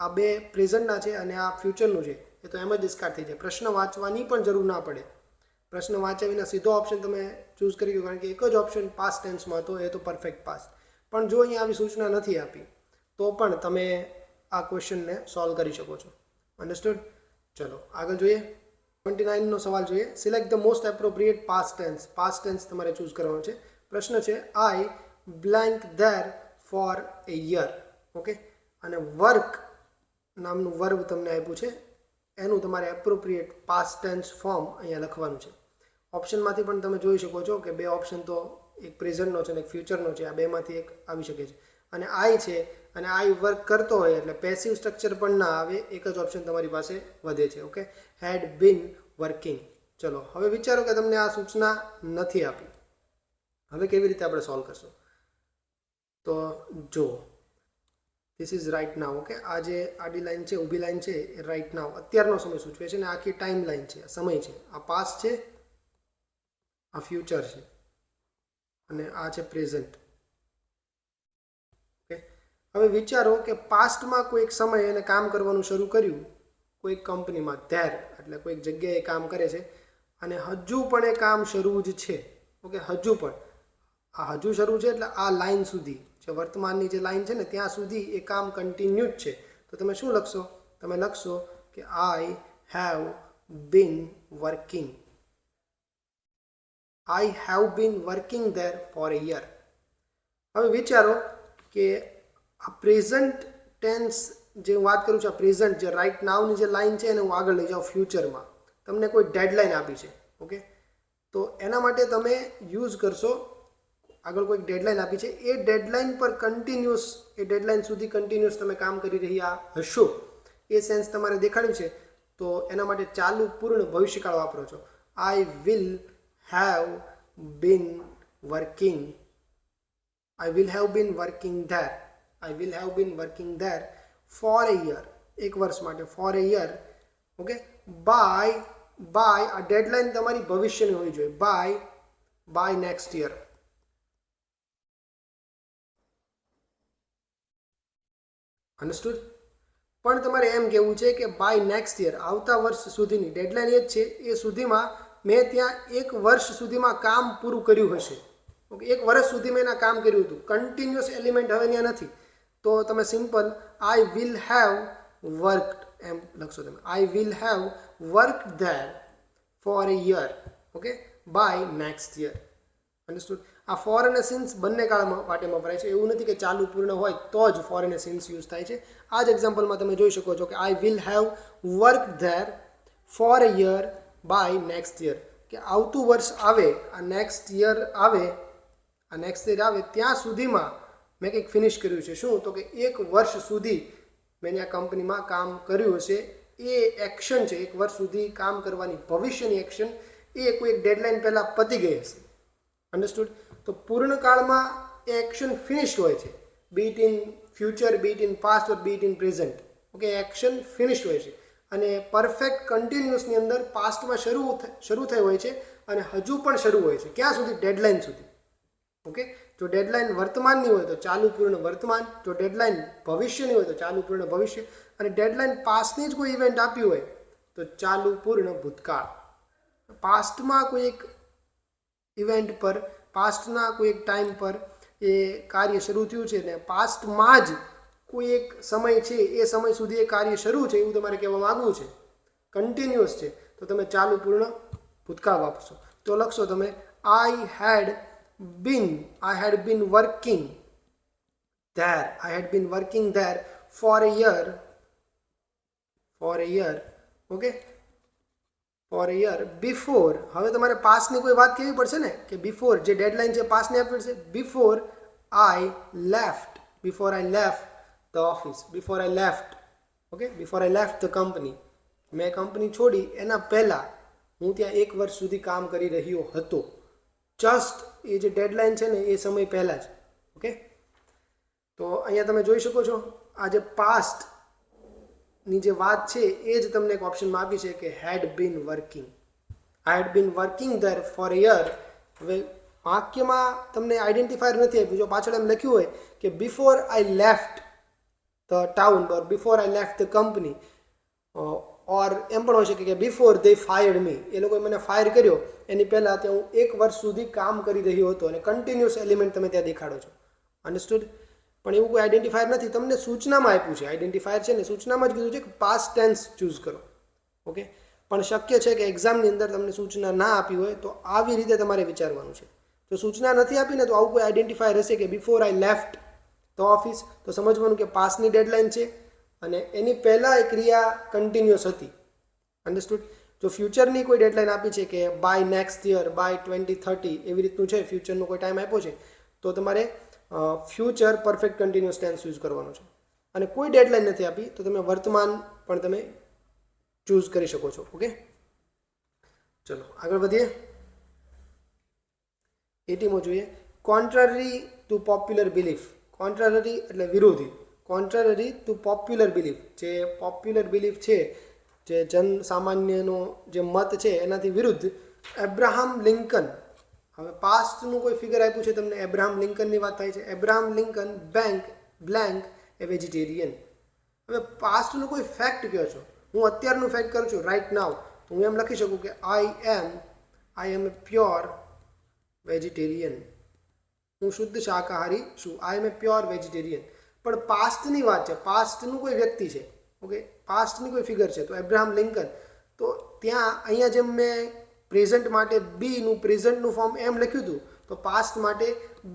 [SPEAKER 1] આ બે પ્રેઝન્ટના છે અને આ ફ્યુચરનું છે, એ તો એમ જ ડિસ્કાર્ડ થઈ જાય. પ્રશ્ન વાંચવાની પણ જરૂર ના પડે. પ્રશ્ન વાંચ્યા વિના સીધો ઓપ્શન તમે ચૂઝ કરી દો, કારણ કે એક જ ઓપ્શન પાસ્ટ ટેન્સમાં હતો, એ તો પરફેક્ટ પાસ્ટ. પણ જો અહીંયા આવી સૂચના નથી આપી તો પણ તમે આ ક્વેશ્ચનને સોલ્વ કરી શકો છો. અન્ડરસ્ટુડ? ચલો આગળ જોઈએ. 29નો સવાલ જોઈએ. Select the most appropriate past tense. Past tense તમારે ચૂઝ કરવાનો છે. પ્રશ્ન છે I blank there for a year. Okay, અને વર્ક નામનું વર્બ તમને આપ્યું છે, એનું તમારે એપ્રોપ્રિએટ પાસ્ટ ટેન્સ ફોર્મ અહીંયા લખવાનું છે. ઓપ્શનમાંથી પણ તમે જોઈ શકો છો કે બે ઓપ્શન તો એક પ્રેઝન્ટનો છે અને એક ફ્યુચરનો છે. આ બેમાંથી એક આવી શકે છે. અને આઈ છે અને આઈ વર્ક કરતો હોય એટલે પેસિવ સ્ટ્રક્ચર પણ ના આવે, એક જ ઓપ્શન તમારી પાસે વધે છે. Okay, had been working. ચલો હવે વિચારો કે તમને આ સૂચના નથી આપી, હવે કેવી રીતે આપણે સોલ્વ કરશું? તો જો this is right now. Okay, આ જે આડી લાઈન છે, ઊભી લાઈન છે, એ રાઇટ નાવ અત્યારનો સમય સૂચવે છે અને આખી ટાઈમ લાઈન છે, સમય છે. આ પાસ્ટ છે, આ ફ્યુચર છે અને આ છે પ્રેઝન્ટ. ઓકે, હવે વિચારો કે પાસ્ટમાં કોઈક સમય એને કામ કરવાનું શરૂ કર્યું કોઈક કંપનીમાં, ધેર એટલે કોઈક જગ્યાએ કામ કરે છે અને હજુ પણ એ કામ શરૂ જ છે. ઓકે, હજુ પણ આ હજુ શરૂ છે એટલે આ લાઈન સુધી, જે વર્તમાનની જે લાઈન છે ને ત્યાં સુધી એ કામ કન્ટિન્યુ જ છે. તો તમે શું લખશો? તમે લખશો કે I have been working. I have been working there for a year. હવે વિચારો કે આ પ્રેઝન્ટ ટેન્સ જે હું વાત કરું છું, આ પ્રેઝન્ટ જે રાઇટ નાવની જે લાઈન છે એને હું આગળ લઈ જાઉં ફ્યુચરમાં. તમને કોઈ ડેડલાઇન આપી છે. ઓકે, તો એના માટે તમે યુઝ કરશો, આગળ કોઈક ડેડલાઇન આપી છે, એ ડેડલાઇન પર કન્ટિન્યુઅસ, એ ડેડલાઇન સુધી કન્ટિન્યુઅસ તમે કામ કરી રહ્યા હશો, એ સેન્સ તમારે દેખાડ્યું છે. તો એના માટે ચાલુ પૂર્ણ ભવિષ્યકાળ વાપરો છો. આઈ will have been working. I will have been working there. I will have been working there for a year. એક વર્ષ માટે, for a year. Okay, by આ ડેડલાઇન તમારી ભવિષ્યની હોવી જોઈએ. by next year. અન્ડરસ્ટુડ? પણ તમારે એમ કહેવું છે કે બાય નેક્સ્ટ યર, આવતા વર્ષ સુધીની ડેડલાઇન એ જ છે, એ સુધીમાં મેં ત્યાં એક વર્ષ સુધીમાં કામ પૂરું કર્યું હશે. ઓકે, એક વર્ષ સુધી મેં એના કામ કર્યું હતું. કન્ટિન્યુઅસ એલિમેન્ટ હવે ત્યાં નથી. તો તમે simple I will have worked એમ લખશો તમે. I will have worked there for a year. Okay, by next year. Understood? આ ફોર અને સિન્સ બંને કાળ માટે વપરાય છે. એવું નથી કે ચાલુ પૂર્ણ હોય તો જ ફોર અને સિન્સ યુઝ થાય છે. આ જ એક્ઝામ્પલમાં તમે જોઈ શકો છો કે I will have worked there for a year by next year. કે આવતું વર્ષ આવે, આ નેક્સ્ટ યર આવે, આ નેક્સ્ટ યર આવે ત્યાં સુધીમાં મેં કંઈક ફિનિશ કર્યું છે. શું? તો કે એક વર્ષ સુધી મેં આ કંપનીમાં કામ કર્યું હશે. એ એક્શન છે, એક વર્ષ સુધી કામ કરવાની ભવિષ્યની એક્શન, એ કોઈ એક ડેડલાઇન પહેલાં પતી ગઈ હશે. અન્ડરસ્ટુડ? તો પૂર્ણકાળમાં એ એક્શન ફિનિશ્ડ હોય છે. Be it in future, be it in past or be it in present. Okay, action finished હોય છે. અને પરફેક્ટ કન્ટિન્યુઅસની અંદર પાસ્ટમાં શરૂ થઈ હોય છે અને હજુ પણ શરૂ હોય છે. ક્યાં સુધી? ડેડલાઇન સુધી. ઓકે, જો ડેડલાઇન વર્તમાનની હોય તો ચાલુ પૂર્ણ વર્તમાન, જો ડેડલાઇન ભવિષ્યની હોય તો ચાલુ પૂર્ણ ભવિષ્ય, અને ડેડલાઇન પાસ્ટની જ કોઈ ઇવેન્ટ આપી હોય તો ચાલુ પૂર્ણ ભૂતકાળ. પાસ્ટમાં કોઈ એક ઇવેન્ટ પર, પાસ્ટના કોઈ એક ટાઈમ પર એ કાર્ય શરૂ થયું છે ને પાસ્ટમાં જ કોઈ એક સમય છે, એ સમય સુધી એ કાર્ય શરૂ છે, એવું તમારે કહેવા માગવું છે, કન્ટિન્યુઅસ છે, તો તમે ચાલુ પૂર્ણ ભૂતકાળ વાપરશો. તો લખશો તમે I had been working there for a year. Okay, for a year before. હવે તમારે પાસ્ટની કોઈ વાત કહેવી પડશે ને, કે બિફોર જે ડેડલાઇન છે પાસ્ટની આપવી પડશે. Before I left the office, before I left the company, મેં કંપની છોડી એના પહેલાં હું ત્યાં એક વર્ષ સુધી કામ કરી રહ્યો હતો. જસ્ટ એ જે ડેડલાઇન છે ને એ સમય પહેલાં જ. ઓકે, તો અહીંયા તમે જોઈ શકો છો આ જે પાસ્ટની જે વાત છે એ જ તમને એક ઓપ્શનમાં આપી છે કે had been working. I had been working there for a year. હવે વાક્યમાં તમને આઈડેન્ટિફાયર નથી આપ્યું. જો પાછળ એમ લખ્યું હોય કે before I left the town or before I left the company, or એમ પણ હોઈ શકે કે બિફોર દે ફાયર્ડ મી, એ લોકોએ મને ફાયર કર્યો એની પહેલાં ત્યાં હું 1 વર્ષ સુધી કામ કરી રહ્યો હતો, અને કન્ટિન્યુઅસ એલિમેન્ટ તમે ત્યાં દેખાડો છો. અન્ડરસ્ટુડ? પણ એવું કોઈ આઈડેન્ટિફાયર નથી, તમને સૂચનામાં આપ્યું છે. આઈડેન્ટિફાયર છે ને સૂચનામાં જ કીધું છે કે પાસ્ટ ટેન્સ ચૂઝ કરો. ઓકે, પણ શક્ય છે કે એક્ઝામની અંદર તમને સૂચના ના આપી હોય તો આવી રીતે તમારે વિચારવાનું છે. જો સૂચના નથી આપીને તો આવું કોઈ આઈડેન્ટિફાયર હશે કે before I left the office, તો સમજવાનું કે પાસની ડેડલાઇન છે અને એની પહેલાં એ ક્રિયા કન્ટિન્યુઅસ હતી. અન્ડરસ્ટુડ? જો ફ્યુચરની કોઈ ડેડલાઇન આપી છે કે બાય નેક્સ્ટ યર, બાય 2030 એવી રીતનું છે, ફ્યુચરનો કોઈ ટાઈમ આપ્યો છે, તો તમારે future perfect continuous tense use કરવાનો છે. અને કોઈ ડેડલાઇન નથી આપી તો તમે વર્તમાન પણ તમે ચૂઝ કરી શકો છો. ઓકે, ચલો આગળ વધીએ. 80મો જોઈએ. કોન્ટ્રારી ટુ પોપ્યુલર બિલીફ. કોન્ટ્રારી એટલે વિરોધી. કોન્ટ્રારી ટુ પોપ્યુલર બિલીફ, જે પોપ્યુલર બિલીફ છે, જે જન સામાન્યનો જે મત છે એનાથી વિરુદ્ધ એબ્રાહમ લિંકન. હવે પાસ્ટનું કોઈ ફિગર આપ્યું છે તમને, એબ્રાહમ લિંકનની વાત થાય છે. એબ્રાહમ લિંકન બ્લેન્ક એ વેજીટેરિયન. હવે પાસ્ટનું કોઈ ફેક્ટ કહો છો, હું અત્યારનું ફેક્ટ કરું છું રાઇટ નાવ, તો હું એમ લખી શકું કે આઈ એમ એ પ્યોર વેજીટેરિયન. હું શુદ્ધ શાકાહારી છું. આઈ એમ એ પ્યોર વેજીટેરિયન. પણ પાસ્ટની વાત છે, પાસ્ટનું કોઈ વ્યક્તિ છે. ઓકે, પાસ્ટની કોઈ ફિગર છે, તો એબ્રાહમ લિંકન. તો ત્યાં અહીંયા જેમ મેં પ્રેઝન્ટ માટે બીનું પ્રેઝન્ટનું ફોર્મ એમ લખ્યું હતું, તો પાસ્ટ માટે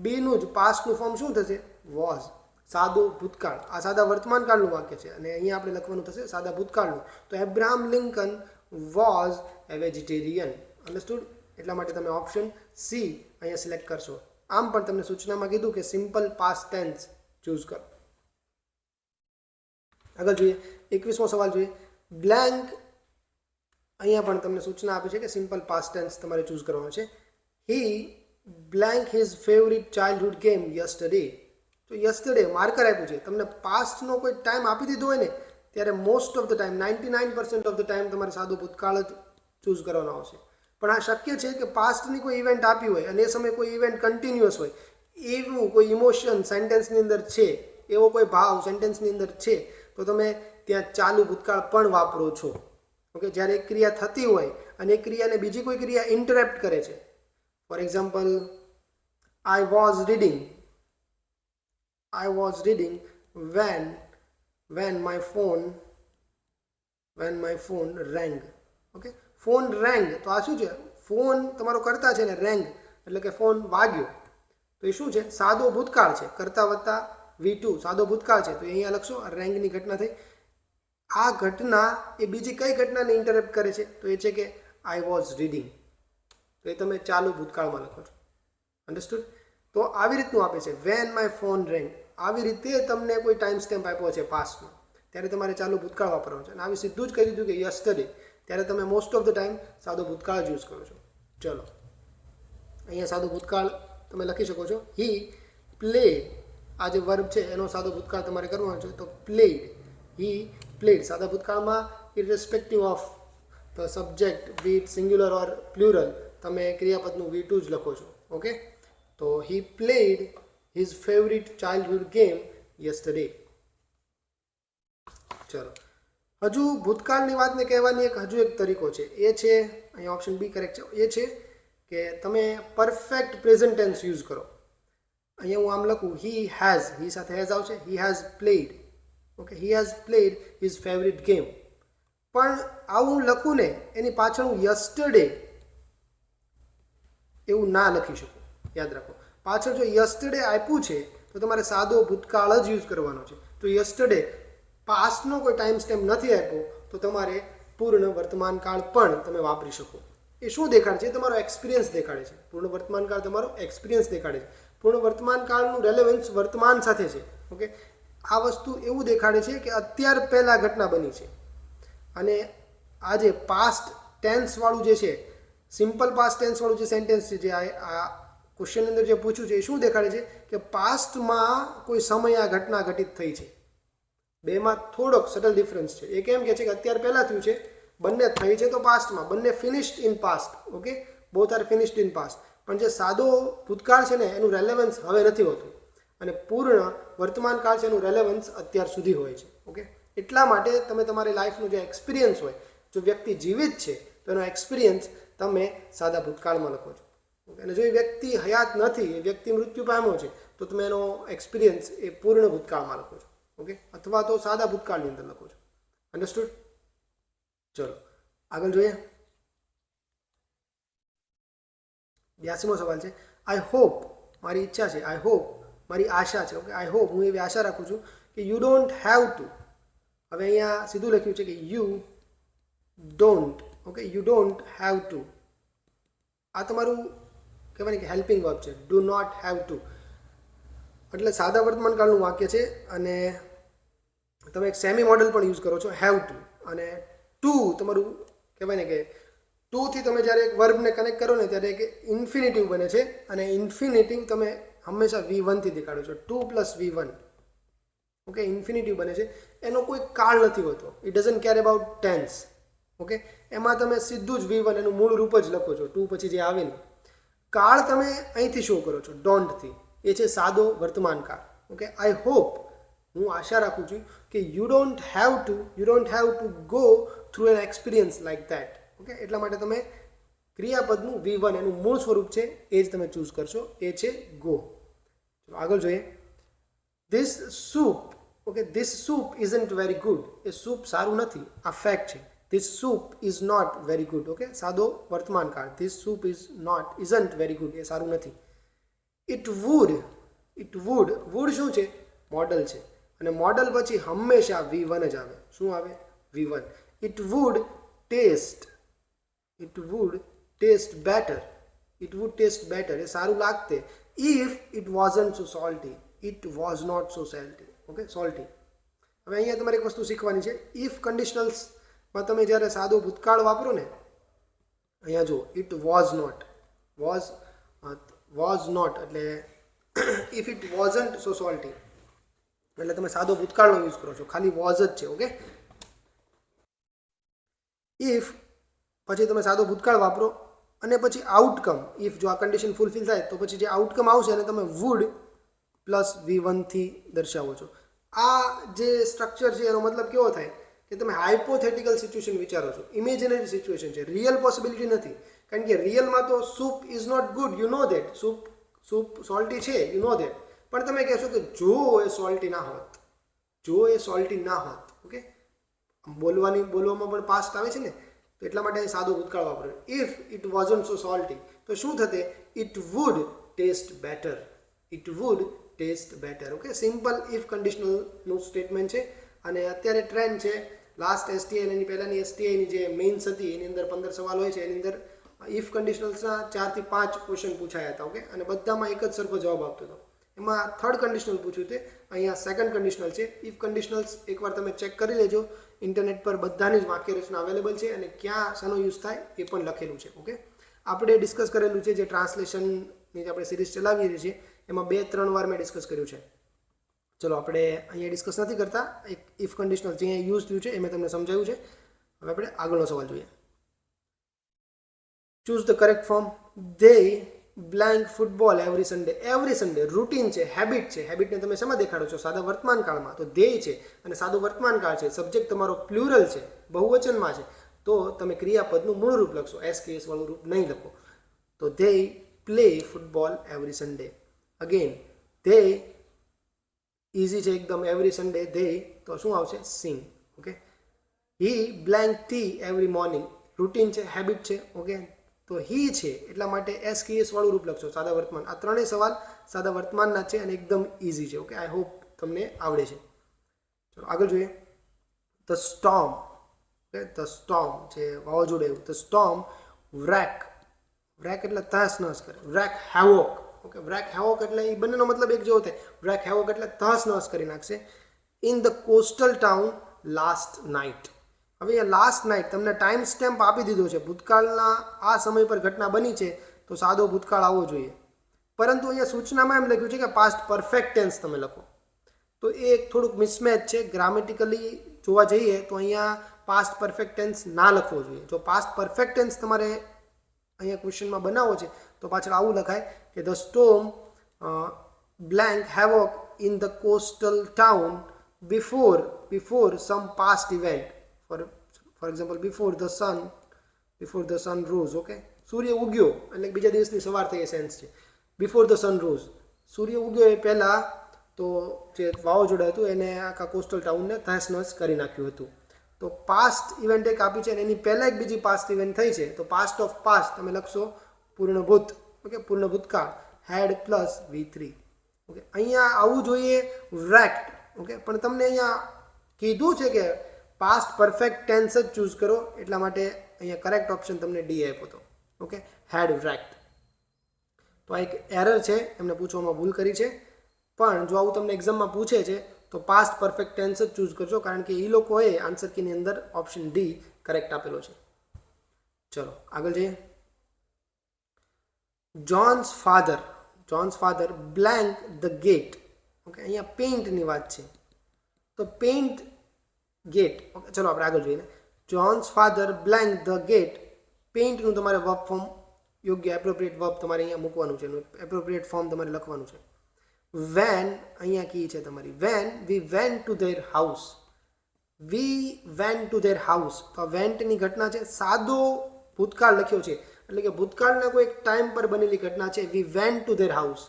[SPEAKER 1] બીનું જ પાસ્ટનું ફોર્મ શું થશે? વોઝ. સાદો ભૂતકાળ. આ સાદા વર્તમાનકાળનું વાક્ય છે અને અહીંયા આપણે લખવાનું થશે સાદા ભૂતકાળનું. તો Abraham Lincoln was A vegetarian. Understood? એટલા માટે તમે ઓપ્શન સી અહીંયા સિલેક્ટ કરશો. આમ પણ તમને સૂચનામાં કીધું કે સિમ્પલ પાસ્ટ ટેન્સ ચૂઝ કરો. આગળ જોઈએ. 21મો સવાલ જોઈએ. બ્લેન્ક. અહીંયા પણ તમને સૂચના આપી છે કે સિમ્પલ પાસ્ટ ટેન્સ તમારે ચૂઝ કરવાનો છે. He blank his favourite childhood game yesterday. તો યસ્ટરડે માર્કર આપ્યું છે. તમને પાસ્ટનો કોઈ ટાઈમ આપી દીધો હોય ને ત્યારે most of the time 99% of the time તમારે સાદો ભૂતકાળ જ ચૂઝ કરવાનો આવશે. પણ આ શક્ય છે કે પાસ્ટની કોઈ ઇવેન્ટ આપી હોય અને એ સમયે કોઈ ઇવેન્ટ કન્ટિન્યુઅસ હોય, એવું કોઈ ઇમોશન સેન્ટેન્સની અંદર છે, એવો કોઈ ભાવ સેન્ટેન્સની અંદર છે, તો તમે ત્યાં ચાલુ ભૂતકાળ પણ વાપરો છો. ઓકે, જ્યારે એક ક્રિયા થતી હોય અને એ ક્રિયાને બીજી કોઈ ક્રિયા ઇન્ટરપ્ટ કરે છે. For example, I was reading when my phone rang. Okay, phone રેંગ, તો આ શું છે? ફોન તમારો કરતા છે ને રેંગ એટલે કે ફોન વાગ્યો, તો એ શું છે? સાદો ભૂતકાળ છે. કરતા વત્તા V2 સાદો ભૂતકાળ છે. તો અહીંયા લખશો રેંગની ઘટના થઈ. આ ઘટના એ બીજી કઈ ઘટનાને ઇન્ટરપ્ટ કરે છે? તો એ છે કે આઈ વોઝ રીડિંગ. તો એ તમે ચાલુ ભૂતકાળમાં લખો છો. અન્ડરસ્ટુડ? તો આવી રીતનું આપે છે વેન માય ફોન રેંગ. આવી રીતે તમને કોઈ ટાઈમ સ્ટેમ્પ આપ્યો છે પાસ્ટનો, ત્યારે તમારે ચાલુ ભૂતકાળ વાપરવાનો છે. અને આવી સીધું જ કહી દીધું કે યસ્ટરડે, ત્યારે તમે મોસ્ટ ઓફ ધ ટાઈમ સાદો ભૂતકાળ યુઝ કરો છો. ચલો, અહીંયા સાદો ભૂતકાળ તમે લખી શકો છો. હી પ્લે, આ જે વર્બ છે એનો સાદો ભૂતકાળ તમારે કરવાનો છે. તો પ્લેડ. હી પ્લેડ. સાદા ભૂતકાળમાં irrespective of the subject, be it singular or plural, તમે ક્રિયાપદનું V2 જ લખો છો. ઓકે, તો he played his favourite childhood game yesterday. ચલો, હજુ ભૂતકાળની વાતને કહેવાની હજુ એક તરીકો છે. એ છે, અહીંયા ઓપ્શન બી કરેક્ટ છે. એ છે કે તમે પરફેક્ટ પ્રેઝન્ટ ટેન્સ યુઝ કરો. અહીંયા હું આમ લખું, હી હેઝ, હી સાથે હેઝ આવશે. He has played. Okay, he has played his favourite game. પણ આવું લખું ને એની પાછળ હું યસ્ટરડે એવું ના લખી શકું. યાદ રાખો, પાછળ જો યસ્ટરડે આપ્યું છે તો તમારે સાદો ભૂતકાળ જ યુઝ કરવાનો છે. તો યસ્ટરડે પાસ્ટનો કોઈ ટાઈમ સ્ટેમ્પ નથી આપ્યો તો તમારે પૂર્ણ વર્તમાન કાળ પણ તમે વાપરી શકો. એ શું દેખાડે છે? તમારો એક્સપિરિયન્સ દેખાડે છે. પૂર્ણ વર્તમાન કાળ તમારો એક્સપિરિયન્સ દેખાડે છે. પૂર્ણ વર્તમાન કાળનું રેલેવન્સ વર્તમાન સાથે છે. ઓકે, આ વસ્તુ એવું દેખાડે છે કે અત્યાર પહેલાં ઘટના બની છે. અને આ જે પાસ્ટ ટેન્સવાળું જે છે, સિમ્પલ પાસ્ટ ટેન્સવાળું જે સેન્ટેન્સ છે, જે આ ક્વેશ્ચનની અંદર જે પૂછ્યું છે, એ શું દેખાડે છે કે પાસ્ટમાં કોઈ સમય આ ઘટના ઘટિત થઈ છે. બેમાં થોડોક સટલ ડિફરન્સ છે. એ કેમ કે છે કે અત્યાર પહેલાં થયું છે, બંને થઈ છે તો પાસ્ટમાં, બંને finished in past. Okay, both are finished in past. પણ જે સાદો ભૂતકાળ છે ને એનું રેલેવન્સ હવે નથી હોતું, અને પૂર્ણ વર્તમાન કાળ છે એનું રેલેવન્સ અત્યાર સુધી હોય છે. ઓકે, એટલા માટે તમે તમારી લાઈફનો જે એક્સપિરિયન્સ હોય, જો વ્યક્તિ જીવિત છે તો એનો એક્સપિરિયન્સ તમે સાદા ભૂતકાળમાં લખો છો. અને જો એ વ્યક્તિ હયાત નથી, એ વ્યક્તિ મૃત્યુ પામ્યો છે, તો તમે એનો એક્સપિરિયન્સ એ પૂર્ણ ભૂતકાળમાં લખો છો. ઓકે, અથવા તો સાદા ભૂતકાળની અંદર લખો છો. અન્ડરસ્ટુડ? ચલો આગળ જોઈએ. 82મો સવાલ છે, આઈ હોપ, મારી ઈચ્છા છે, આઈ હોપ મારી આશા છે. ઓકે, આઈ હોપ હું એવી આશા રાખું છું કે યુ ડોન્ટ હેવ ટુ. હવે અહીંયા સીધું લખ્યું છે કે you don't. Okay, you don't have two. આ તમારું કહેવાય ને કે હેલ્પિંગ વર્બ છે, ડુ નોટ હેવ ટુ. એટલે સાદા વર્તમાનકાળનું વાક્ય છે અને તમે એક સેમી મોડલ પણ યુઝ કરો છો, હેવ ટુ. અને ટુ તમારું કહેવાય ને કે ટુથી તમે જ્યારે એક વર્બને કનેક્ટ કરો ને ત્યારે એક ઇન્ફિનિટિવ બને છે અને ઇન્ફિનિટિવ તમે હંમેશા V1 થી દેખાડો છો, 2 + V1. ઓકે, ઇન્ફિનિટિવ બને છે, એનો કોઈ કાળ નથી હોતો. It doesn't care about tense. Okay, એમાં તમે સીધું જ V1 એનું મૂળ રૂપ જ લખો છો, 2 પછી જે આવે ને. કાળ તમે અહીંથી શો કરો છો, ડોન્ટથી. એ છે સાદો વર્તમાન કાળ. ઓકે, આઈ હોપ હું આશા રાખું છું કે you don't have to go through an experience like that. Okay, એટલા માટે તમે ક્રિયાપદનું V1 એનું મૂળ સ્વરૂપ છે એ જ તમે ચૂઝ કરશો, એ છે ગો. ચલો આગળ જોઈએ. This soup. Okay, this soup isn't very good. એ સૂપ સારું નથી, આ ફેક્ટ છે. This soup is not very good. Okay, સાદો વર્તમાન કાળ. This soup isn't very good, એ સારું નથી. It would. વુડ શું છે? મોડલ છે. અને મોડલ પછી હંમેશા V1 જ આવે. શું આવે? V1. It would taste better. એ સારું લાગતે. If it wasn't so salty. It was not so salty. Okay, salty. હવે અહીંયા તમારે એક વસ્તુ શીખવાની છે. ઇફ કન્ડિશનલ્સમાં તમે જ્યારે સાદો ભૂતકાળ વાપરો ને, અહીંયા જો ઇટ વોઝ નોટ એટલે if it wasn't so salty એટલે તમે સાદો ભૂતકાળનો યુઝ કરો છો, ખાલી વોઝ જ છે. ઓકે, ઇફ પછી તમે સાદો ભૂતકાળ વાપરો અને પછી આઉટકમ, ઇફ જો આ કન્ડિશન ફૂલફિલ થાય તો પછી જે આઉટકમ આવશે એને તમે વુડ પ્લસ V1 થી દર્શાવો છો. આ જે સ્ટ્રક્ચર છે એનો મતલબ કેવો થાય કે તમે હાઇપોથેટિકલ સિચ્યુએશન વિચારો છો, ઇમેજિનરી સિચ્યુએશન છે, રિયલ પોસિબિલિટી નથી. કારણ કે રિયલમાં તો soup is not good, you know that. Soup salty છે, યુ નો ધેટ. પણ તમે કહેશો કે જો એ સોલ્ટી ના હોત. ઓકે, બોલવામાં પણ પાસ્ટ આવે છે ને, તો એટલા માટે સાદો ભૂતકાળ વાપર્યો. If it wasn't so salty તો શું થતે? It would taste better. Okay, simple if કન્ડિશનલનું સ્ટેટમેન્ટ છે. અને અત્યારે ટ્રેન્ડ છે લાસ્ટ STI એની પહેલાંની STIની જે મેઇન્સ હતી એની અંદર 15 સવાલ હોય છે, એની અંદર ઇફ કન્ડિશનલ્સના 4 થી 5 ક્વેશ્ચન પૂછાયા હતા. ઓકે, અને બધામાં એક જ સરખો જવાબ આપતો હતો. એમાં થર્ડ કન્ડિશનલ પૂછ્યું છે, અહીંયા સેકન્ડ કન્ડિશનલ છે. ઇફ કન્ડિશનલ્સ એકવાર તમે ચેક કરી લેજો, ઇન્ટરનેટ પર બધાની જ વાક્ય રચના અવેલેબલ છે અને ક્યાં શાનો યુઝ થાય એ પણ લખેલું છે. ઓકે, આપણે ડિસ્કસ કરેલું છે જે ટ્રાન્સલેશનની જે આપણે સિરીઝ ચલાવી રહી છીએ એમાં 2-3 વાર મેં ડિસ્કસ કર્યું છે. ચલો આપણે અહીંયા ડિસ્કસ નથી કરતા. એક ઇફ કન્ડિશનલ જે અહીંયા યુઝ થયું છે એ મેં તમને સમજાવ્યું છે. હવે આપણે આગળનો સવાલ જોઈએ. Choose the correct form. They blank football every Sunday. Routine છે, હેબિટ છે. હેબિટને તમે શેમાં દેખાડો છો? સાદા વર્તમાન કાળમાં. તો ધ્યેય છે અને સાદું વર્તમાન કાળ છે. સબ્જેક્ટ તમારો પ્લુરલ છે, બહુવચનમાં છે, તો તમે ક્રિયાપદનું મૂળ રૂપ લખશો, SKS વાળું રૂપ નહીં લખો. તો they play football every Sunday. Again they easy છે એકદમ. એવરી સન્ડે ધે તો શું આવશે? Sing. Okay, he blank tea every morning. Routine છે, હેબિટ છે. ઓકે, તો હી છે એટલા માટે SKS વાળું રૂપ લખશો, સાદા વર્તમાન. આ ત્રણેય સવાલ સાદા વર્તમાનના છે અને એકદમ ઇઝી છે. ઓકે, આઈ હોપ તમને આવડે છે. ચલો આગળ જોઈએ. The storm. Okay, the storm છે વાવાઝોડું એવું. ધ સ્ટોર્મ વ્રેક એટલે તહસ નહસ કરે. વ્રેક હેવોક. ઓકે, વ્રેક હેવોક એટલે એ બંનેનો મતલબ એક જેવો થાય. વ્રેક હેવોક એટલે તહસ નહસ કરી નાખશે. In the coastal town last night. હવે અહીંયા લાસ્ટ નાઇટ તમને ટાઈમ સ્ટેમ્પ આપી દીધો છે. ભૂતકાળના આ સમય પર ઘટના બની છે તો સાદો ભૂતકાળ આવવો જોઈએ. પરંતુ અહીંયા સૂચનામાં એમ લખ્યું છે કે પાસ્ટ પરફેક્ટ ટેન્સ તમે લખો. તો એ એક થોડુંક મિસમેચ છે. ગ્રામેટિકલી જોવા જઈએ તો અહીંયા પાસ્ટ પરફેક્ટ ટેન્સ ના લખવો જોઈએ. જો પાસ્ટ પરફેક્ટ ટેન્સ તમારે અહીંયા ક્વેશ્ચનમાં બનાવવો છે તો પાછળ આવું લખાય કે the storm blank havoc in the coastal town before before some past event. For example, before the sun rose. Okay, સૂર્ય ઉગ્યો એટલે બીજા દિવસની સવાર થઈ એ સેન્સ છે. બિફોર ધ સન રોઝ, સૂર્ય ઉગ્યો એ પહેલાં તો જે વાવાઝોડા હતું એને આખા કોસ્ટલ ટાઉનને તહસ નહસ કરી નાખ્યું હતું. તો પાસ્ટ ઇવેન્ટ એક આપ્યું છે અને એની પહેલાં એક બીજી પાસ્ટ ઇવેન્ટ થઈ છે. તો પાસ્ટ ઓફ પાસ્ટ તમે લખશો પૂર્ણભૂત. ઓકે, પૂર્ણભૂતકાળ હેડ પ્લસ V3. ઓકે, અહીંયા આવવું જોઈએ રેક્ટ. ઓકે, પણ તમને અહીંયા કીધું છે કે પાસ્ટ પરફેક્ટ ટેન્સ જ ચૂઝ કરો, એટલા માટે અહીંયા કરેક્ટ ઓપ્શન તમને ડી આપ્યો હતો. ઓકે, હેડ રેક્ટ. તો આ એક એરર છે, એમને પૂછવામાં ભૂલ કરી છે. પણ જો આવું તમને એક્ઝામમાં પૂછે છે તો પાસ્ટ પરફેક્ટ ટેન્સ જ ચૂઝ કરજો, કારણ કે એ લોકોએ આન્સર કીની અંદર ઓપ્શન ડી કરેક્ટ આપેલો છે. ચલો આગળ જઈએ. John's father blank the gate. Okay, અહીંયા પેઇન્ટની વાત છે તો પેઇન્ટ ગેટ. ઓકે, ચલો આપણે આગળ જોઈએ. John's father blank the gate. પેઇન્ટનું તમારે વર્બ ફોર્મ યોગ્ય એપ્રોપ્રિએટ વર્બ તમારે અહીંયા મૂકવાનું છે, એપ્રોપ્રિએટ ફોર્મ તમારે લખવાનું છે. વેન અહીંયા કી છે તમારી. Van we went to their house. તો આ વેન્ટની ઘટના છે, સાદો ભૂતકાળ લખ્યો છે એટલે કે ભૂતકાળના કોઈ એક ટાઈમ પર બનેલી ઘટના છે. વી વેન્ટ ટુ ધેર હાઉસ,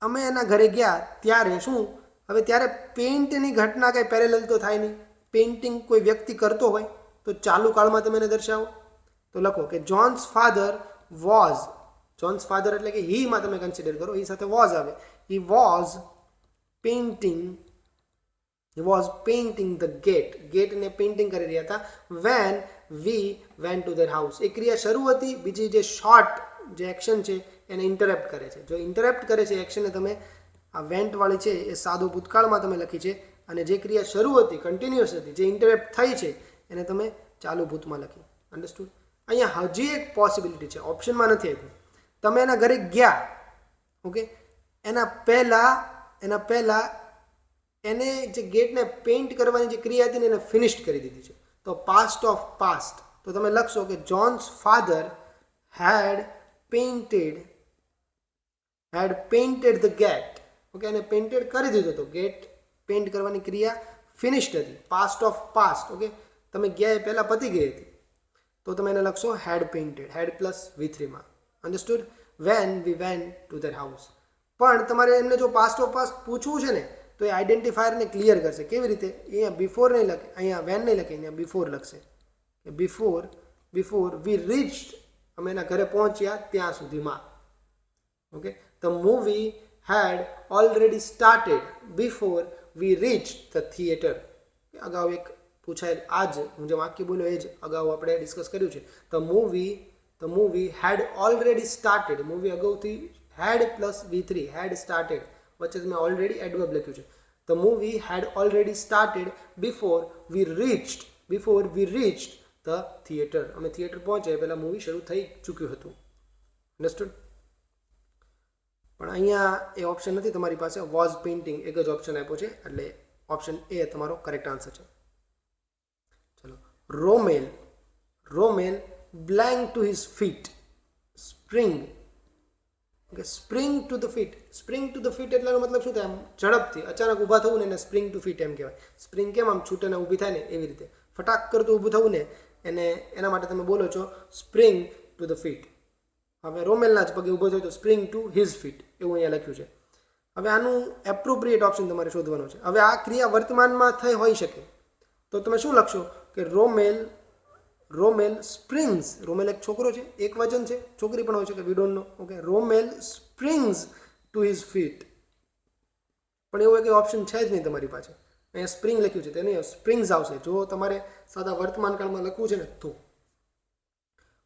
[SPEAKER 1] અમે એના ઘરે ગયા ત્યારે શું. હવે ત્યારે પેઇન્ટની ઘટના કંઈ પેરેલલ તો થાય નહીં. પેઇન્ટિંગ કોઈ વ્યક્તિ કરતો હોય તો ચાલુ કાળમાં તમે એને દર્શાવો. તો લખો કે જોન્સ ફાધર એટલે કે હીમાં તમે કન્સિડર કરો, ઈ સાથે વોઝ આવે. હી વોઝ પેઇન્ટિંગ ધ ગેટને પેઇન્ટિંગ કરી રહ્યા હતા. When we went to their house, એ ક્રિયા શરૂ હતી. બીજી જે શોર્ટ જે એક્શન છે એને ઇન્ટરપ્ટ કરે છે. જો ઇન્ટરપ્ટ કરે છે એક્શનને તમે આ વેન્ટ વાળી છે એ સાદો ભૂતકાળમાં તમે લખી છે, અને જે ક્રિયા શરૂ હતી કન્ટિન્યુઅસ હતી, જે ઇન્ટરપ્ટ થઈ છે એને તમે ચાલુ ભૂતમાં લખી. અન્ડરસ્ટુડ? અહીંયા હજી એક પોસિબિલિટી છે, ઓપ્શનમાં નથી આપ્યું. તમે એના ઘરે ગયા, ઓકે, એના પહેલા એને જે ગેટને પેઇન્ટ કરવાની જે ક્રિયા હતી ને એને ફિનિશ્ડ કરી દીધી છે. તો પાસ્ટ ઓફ પાસ્ટ, તો તમે લખશો કે John's father had painted the gate. Okay, એને પેઇન્ટેડ કરી દીધો તો ગેટ પેઇન્ટ કરવાની ક્રિયા ફિનિશ્ડ હતી. Past of past. ઓકે, તમે ગયા એ પહેલાં પતી ગઈ હતી તો તમે એને લખશો હેડ પેઇન્ટેડ, હેડ પ્લસ V3 માં. Understood? Van we went to their house. પણ તમારે એમને જો પાસ્ટ ઓફ પાસ્ટ પૂછવું છે ને તો એ આઈડેન્ટિફાયરને ક્લિયર કરશે. કેવી રીતે? અહીંયા બિફોર નહીં લખે, અહીંયા વેન નહીં લખે, અહીંયા બિફોર લખશે. બિફોર વી રીચ્ડ, અમે એના ઘરે પહોંચ્યા ત્યાં સુધીમાં. Okay, the movie had already started before we reached the theatre. અગાઉ એક પૂછાયેલ, આજ હું જે વાક્ય બોલ્યો એ જ અગાઉ આપણે ડિસ્કસ કર્યું છે. The movie had already started. Movie અગાઉથી હેડ પ્લસ V3, હેડ સ્ટાર્ટેડ, વચ્ચે મેં ઓલરેડી એડવર્બ લખ્યું છે. The movie had already started before we reached the theatre. અમે થિયેટર પહોંચ્યા પહેલાં મૂવી શરૂ થઈ ચૂક્યું હતું. અન્ડરસ્ટુડ? પણ અહીંયા એ ઓપ્શન નથી તમારી પાસે, વોઝ પેઇન્ટિંગ એક જ ઓપ્શન આપ્યો છે, એટલે ઓપ્શન એ તમારો કરેક્ટ આન્સર છે. ચલો, Rommel blank to his feet. Spring. Okay, spring to the feet એટલે એનો મતલબ શું થાય? આમ ઝડપથી અચાનક ઊભા થવું ને એને સ્પ્રિંગ ટુ ફીટ એમ કહેવાય. સ્પ્રિંગ કેમ આમ છૂટેને ઊભી થાય ને એવી રીતે ફટાક કરતું ઊભું થવું ને એના માટે તમે બોલો છો સ્પ્રિંગ ટુ ધ ફીટ. હવે રોમેલના જ પગે ઊભો થયો તો સ્પ્રિંગ ટુ હિઝ ફીટ એવું અહીંયા લખ્યું છે. હવે આનું એપ્રોપ્રિએટ ઓપ્શન તમારે શોધવાનું છે. હવે આ ક્રિયા વર્તમાનમાં થઈ હોઈ શકે તો તમે શું લખશો કે રોમેલ સ્પ્રિંગ્સ. રોમેલ એક છોકરો છે, એક વચન છે, છોકરી પણ હોય શકે, we don't know. Okay, Rommel springs to his feet. પણ એવું એક ઓપ્શન છે જ નહીં તમારી પાસે. અહીંયા સ્પ્રિંગ લખ્યું છે, તે નહીં સ્પ્રિંગ્સ આવશે. જો તમારે સાદા વર્તમાન કાળમાં લખવું છે ને તો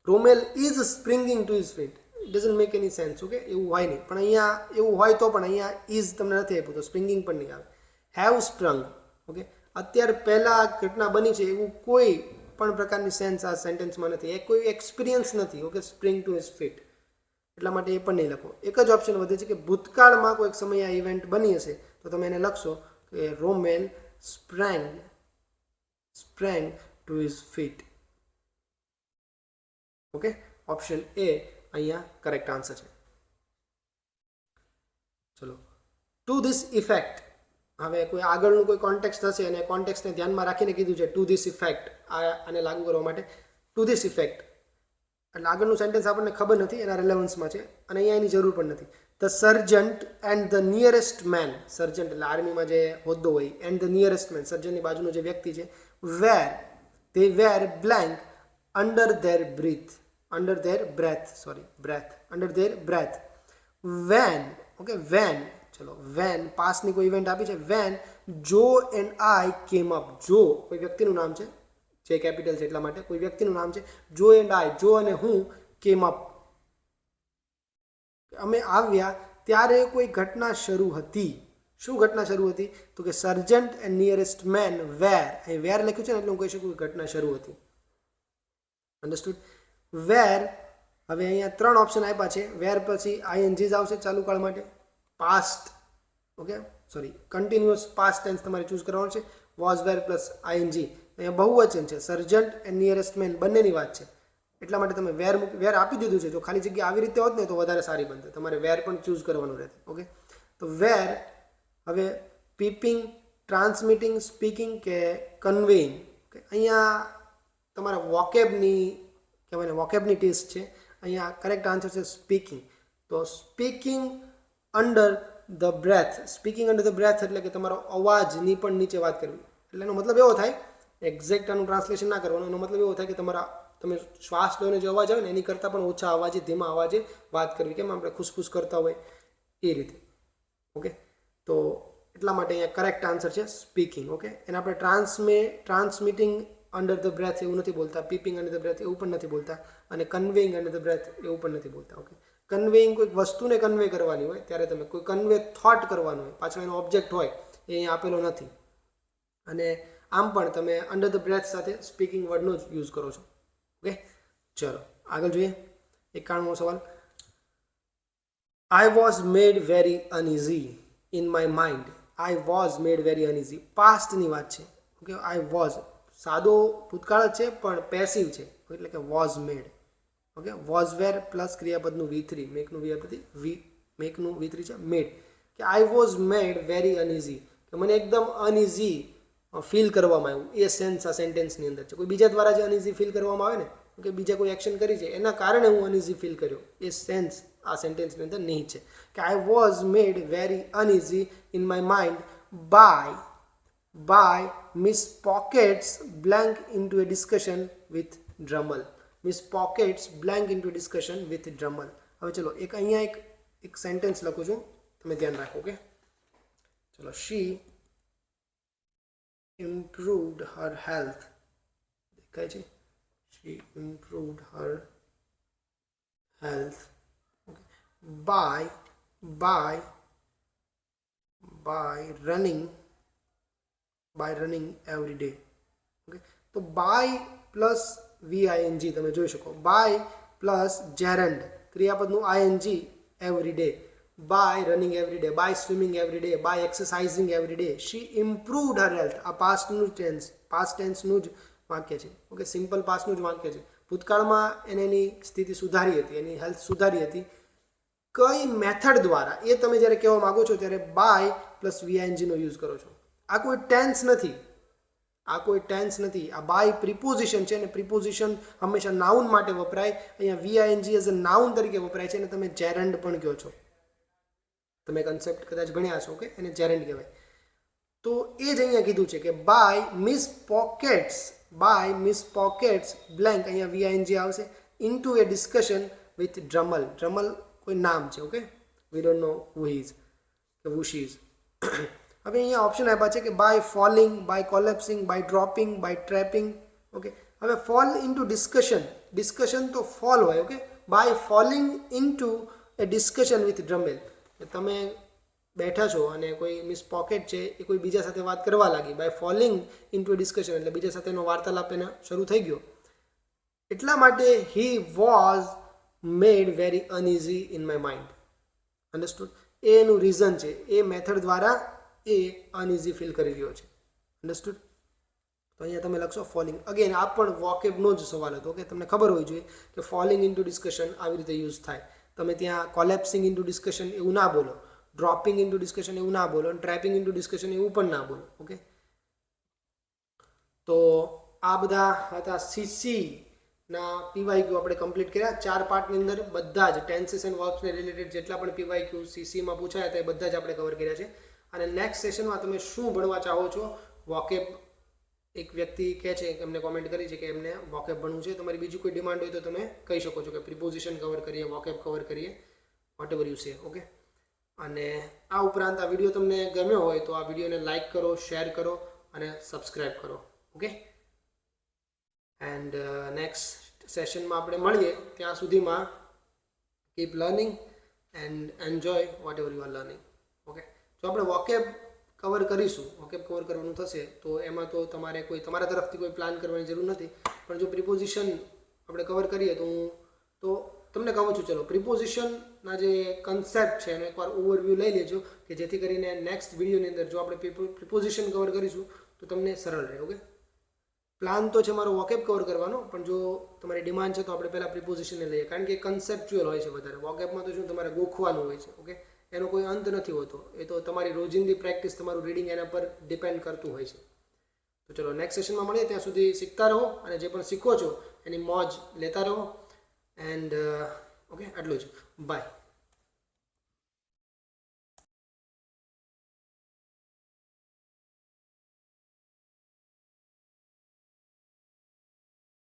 [SPEAKER 1] Rommel is springing to his feet. It doesn't make any sense. Okay, એવું હોય નહીં. પણ અહીંયા એવું હોય તો પણ અહીંયા ઇઝ તમને નથી આપ્યું તો સ્પ્રિંગિંગ પણ નહીં આવે. હેવ સ્પ્રંગ. ઓકે, અત્યારે પહેલાં ઘટના બની છે એવું કોઈ પણ પ્રકારની સેન્સ આ સેન્ટેન્સમાં નથી. એ કોઈ એક્સપિરિયન્સ નથી. Okay, spring to his feet, એટલા માટે એ પણ નહીં લખો. એક જ ઓપ્શન વધે છે કે ભૂતકાળમાં કોઈક સમયે આ ઇવેન્ટ બની હશે તો તમે એને લખશો કે Rommel sprang to his feet. Okay, option A અહીંયા કરેક્ટ આન્સર છે. ચલો, ટુ ધીસ ઇફેક્ટ. હવે કોઈ આગળનું કોઈ કોન્ટેક્સ્ટ હશે અને કોન્ટેક્સ્ટને ધ્યાનમાં રાખીને કીધું છે ટુ ધીસ ઇફેક્ટ, આને લાગુ કરવા માટે ટુ ધીસ ઇફેક્ટ, એટલે આગળનું સેન્ટેન્સ આપણને ખબર નથી, એના રિલેવન્સમાં છે અને અહીંયા એની જરૂર પણ નથી. The sergeant and the nearest man, sergeant એટલે આર્મીમાં જે હોદ્દો હોય, એન્ડ ધ નિયરેસ્ટ મેન, સર્જનની બાજુનો જે વ્યક્તિ છે, they were blank under their breath, under their breath when, okay, when, ચલો when પાસ્ટની કોઈ ઇવેન્ટ આપી છે, when Joe and I came up, જો કોઈ વ્યક્તિનું નામ છે, જે કેપિટલ છે એટલા માટે કોઈ વ્યક્તિનું નામ છે, જો એન્ડ આઈ, જો અને હું, કેમ અપ, અમે આવ્યા ત્યારે કોઈ ઘટના શરૂ હતી. શું ઘટના શરૂ હતી? તો કે સર્જન્ટ એન્ડ નિયરેસ્ટ મેન વેર, અહીં વેર લખ્યું છે ને એટલે હું કહી શકું કે ઘટના શરૂ હતી. અન્ડરસ્ટુડ? વેર, હવે અહીંયા 3 ઓપ્શન આપ્યા છે. વેર પછી આઈએનજી આવશે ચાલુ કાળ માટે, past, okay, sorry continuous past tense તમારે ચૂઝ કરવાનું છે, વોઝ વેર પ્લસ આઈએનજી. અહીંયા બહુવચન છે, સર્જન્ટ એન્ડ નિયરેસ્ટ મેન બંનેની વાત છે, એટલા માટે તમે વેર આપી દીધું છે. જો ખાલી જગ્યા આવી રીતે હોત ને તો વધારે સારી બનતે, તમારે વેર પણ ચૂઝ કરવાનું રહેશે. ઓકે, તો વેર, હવે પીપિંગ, ટ્રાન્સમિટિંગ, સ્પીકિંગ કે કન્વેઇંગ, અહીંયા તમારા વોકેબની ટેસ્ટ છે. અહીંયા કરેક્ટ આન્સર છે સ્પીકિંગ. તો speaking under the breath, speaking under the breath એટલે કે તમારો અવાજની પણ નીચે વાત કરવી. એટલે એનો મતલબ એવો થાય, એક્ઝેક્ટ આનું ટ્રાન્સલેશન ના કરવાનું, એનો મતલબ એવો થાય કે તમે શ્વાસ લઈને જે અવાજ આવે ને એની કરતાં પણ ઓછા અવાજે, ધીમા અવાજે વાત કરવી. કેમ આપણે ખુશફુસ કરતા હોય એ રીતે. ઓકે, તો એટલા માટે અહીંયા કરેક્ટ આન્સર છે સ્પીકિંગ. ઓકે, એને આપણે ટ્રાન્સમિટિંગ અંડર ધ બ્રેથ એવું નથી બોલતા, પીપિંગ અંડર ધ બ્રેથ એવું પણ નથી બોલતા, અને કન્વેઇંગ અંડર ધ બ્રેથ એવું પણ નથી બોલતા. ઓકે, કન્વેઇંગ કોઈક વસ્તુને કન્વે કરવાની હોય ત્યારે તમે કોઈ કન્વે થોટ કરવાનું હોય, પાછળ એનો ઓબ્જેક્ટ હોય, એ અહીંયા આપેલો નથી. અને આમ પણ તમે અંડર ધ બ્રેથ સાથે સ્પીકિંગ વર્ડનો જ યુઝ કરો છો. ઓકે, ચલો આગળ જોઈએ. 91મો સવાલ. I was made very uneasy in my mind. I was made very uneasy. પાસ્ટની વાત છે. ઓકે, I was સાદો ભૂતકાળ જ છે પણ પેસિવ છે, એટલે કે was made. Okay, was were plus ક્રિયાપદનું V3, મેકનું V3 છે, મેડ, કે I was made very uneasy, કે મને એકદમ અનઇઝી ફીલ કરવામાં આવ્યું. એ સેન્સ આ સેન્ટેન્સની અંદર છે. કોઈ બીજા દ્વારા જે અનઇઝી ફીલ કરવામાં આવે ને, કે બીજા કોઈ એક્શન કરી છે એના કારણે હું અનઇઝી ફીલ કર્યો, એ સેન્સ આ સેન્ટેન્સની અંદર નહીં છે. કે I was made very uneasy in my mind by miss Pockets blank into a discussion with Drummle. Miss Pockets blank into discussion with Drummle. હવે ચલો અહીંયા એક સેન્ટેન્સ લખું છું, તમે ધ્યાન રાખો. ઓકે, ચલો. શી improved her health, દેખાય છે? She improved her health, okay, by running every day. Okay, તો by પ્લસ VING તમે જોઈ શકો, by plus gerund, ક્રિયાપદનું ING every day, by running every day, by swimming every day, by exercising every day. She improved her health. આ past ટેન્સનું જ વાક્ય છે. Okay, simple પાસ્ટનું જ વાક્ય છે. ભૂતકાળમાં એને એની સ્થિતિ સુધારી હતી, એની હેલ્થ સુધારી હતી. કઈ મેથડ દ્વારા, એ તમે જ્યારે કહેવા માંગો છો ત્યારે બાય પ્લસ VING નો યુઝ કરો છો. આ કોઈ ટેન્સ નથી, આ બાય પ્રિપોઝિશન છે, અને પ્રિપોઝિશન હંમેશા નાઉન માટે વપરાય. અહીંયા VING એઝ અ નાઉન તરીકે વપરાય છે, અને તમે જેરન્ડ પણ કહો છો. તમે કન્સેપ્ટ કદાચ ભણ્યા છો, કે એને જેરન્ડ કહેવાય. તો એ જ અહીંયા કીધું છે કે બાય મિસ પોકેટ્સ બ્લેન્ક, અહીંયા VING આવશે, ઇન્ટુ એ ડિસ્કશન વિથ ડ્રમલ. ડ્રમલ કોઈ નામ છે. Okay, V don't no who is કે હુ શી ઇઝ. હવે અહીંયા ઓપ્શન આપ્યા છે કે by falling, by collapsing, by dropping, by trapping. Okay, હવે ફોલ ઇન્ટુ ડિસ્કશન તો ફોલ હોય. Okay, by falling into a discussion with Drummle. તમે બેઠા છો અને કોઈ મિસ પોકેટ છે એ કોઈ બીજા સાથે વાત કરવા લાગી, by falling into a discussion એટલે બીજા સાથેનો વાર્તાલાપ એને શરૂ થઈ ગયો. એટલા માટે he was made very uneasy in my mind. Understood? એનું રીઝન છે, એ મેથડ દ્વારા એ અનઇઝી ફીલ કરી રહ્યો છે. અન્ડરસ્ટુડ? તો અહીંયા તમે લખશો ફોલિંગ. અગેન આ પણ વોકેબનો જ સવાલ હતો, કે તમને ખબર હોવી જોઈએ કે ફોલિંગ ઇન્ટુ ડિસ્કશન આવી રીતે યુઝ થાય. તમે ત્યાં કોલેપ્સિંગ ઇન્ટુ ડિસ્કશન એવું ના બોલો. ડ્રોપિંગ ઇન્ટુ ડિસ્કશન એવું ના બોલો અને ટ્રેપિંગ ઇન્ટુ ડિસ્કશન એવું પણ ના બોલો. ઓકે, તો આ બધા હતા CC ના PYQ આપણે કમ્પ્લીટ કર્યા. 4 પાર્ટની અંદર બધા જ ટેન્સીસ એન્ડ વર્બ્સને રિલેટેડ જેટલા પણ PYQ CCમાં પૂછાયા હતા એ બધા જ આપણે કવર કર્યા છે. અને નેક્સ્ટ સેશનમાં તમે શું ભણવા ચાહો છો? વોકેબ, એક વ્યક્તિ કહે છે કે એમને કોમેન્ટ કરી છે કે એમને વોકેબ ભણવું છે. તમારી બીજી કોઈ ડિમાન્ડ હોય તો તમે કહી શકો છો કે પ્રિપોઝિશન કવર કરીએ, વોકેબ કવર કરીએ, whatever you say. Okay, અને આ ઉપરાંત આ વિડીયો તમને ગમ્યો હોય તો આ વિડીયોને લાઇક કરો, શેર કરો અને સબસ્ક્રાઈબ કરો. ઓકે, એન્ડ નેક્સ્ટ સેશનમાં આપણે મળીએ. ત્યાં સુધીમાં keep learning and enjoy whatever you are learning. Okay, જો આપણે વોકેબ કવર કરીશું, વોકેબ કવર કરવાનું થશે તો એમાં તો તમારે તમારા તરફથી કોઈ પ્લાન કરવાની જરૂર નથી. પણ જો પ્રિપોઝિશન આપણે કવર કરીએ તો તમને કહું છું, ચલો પ્રિપોઝિશનના જે કન્સેપ્ટ છે એનો એકવાર ઓવરવ્યૂ લઈ લેજો કે જેથી કરીને નેક્સ્ટ વિડીયોની અંદર જો આપણે પ્રિપોઝિશન કવર કરીશું તો તમને સરળ રહે. ઓકે, પ્લાન તો છે મારો વોકેબ કવર કરવાનો, પણ જો તમારી ડિમાન્ડ છે તો આપણે પહેલાં પ્રિપોઝિશનને લઈએ, કારણ કે કન્સેપ્ચ્યુઅલ હોય છે વધારે. વોકેબમાં તો શું તમારે ગોખવાનું હોય છે. ઓકે, એનો કોઈ અંત નથી હોતો. એ તો તમારી રોજિંદી પ્રેક્ટિસ, તમારું રીડિંગ એના પર ડિપેન્ડ કરતું હોય છે. તો ચલો નેક્સ્ટ સેશનમાં મળીએ. ત્યાં સુધી શીખતા રહો અને જે પણ શીખો છો એની મોજ લેતા રહો. એન્ડ ઓકે, આટલું જ. બાય.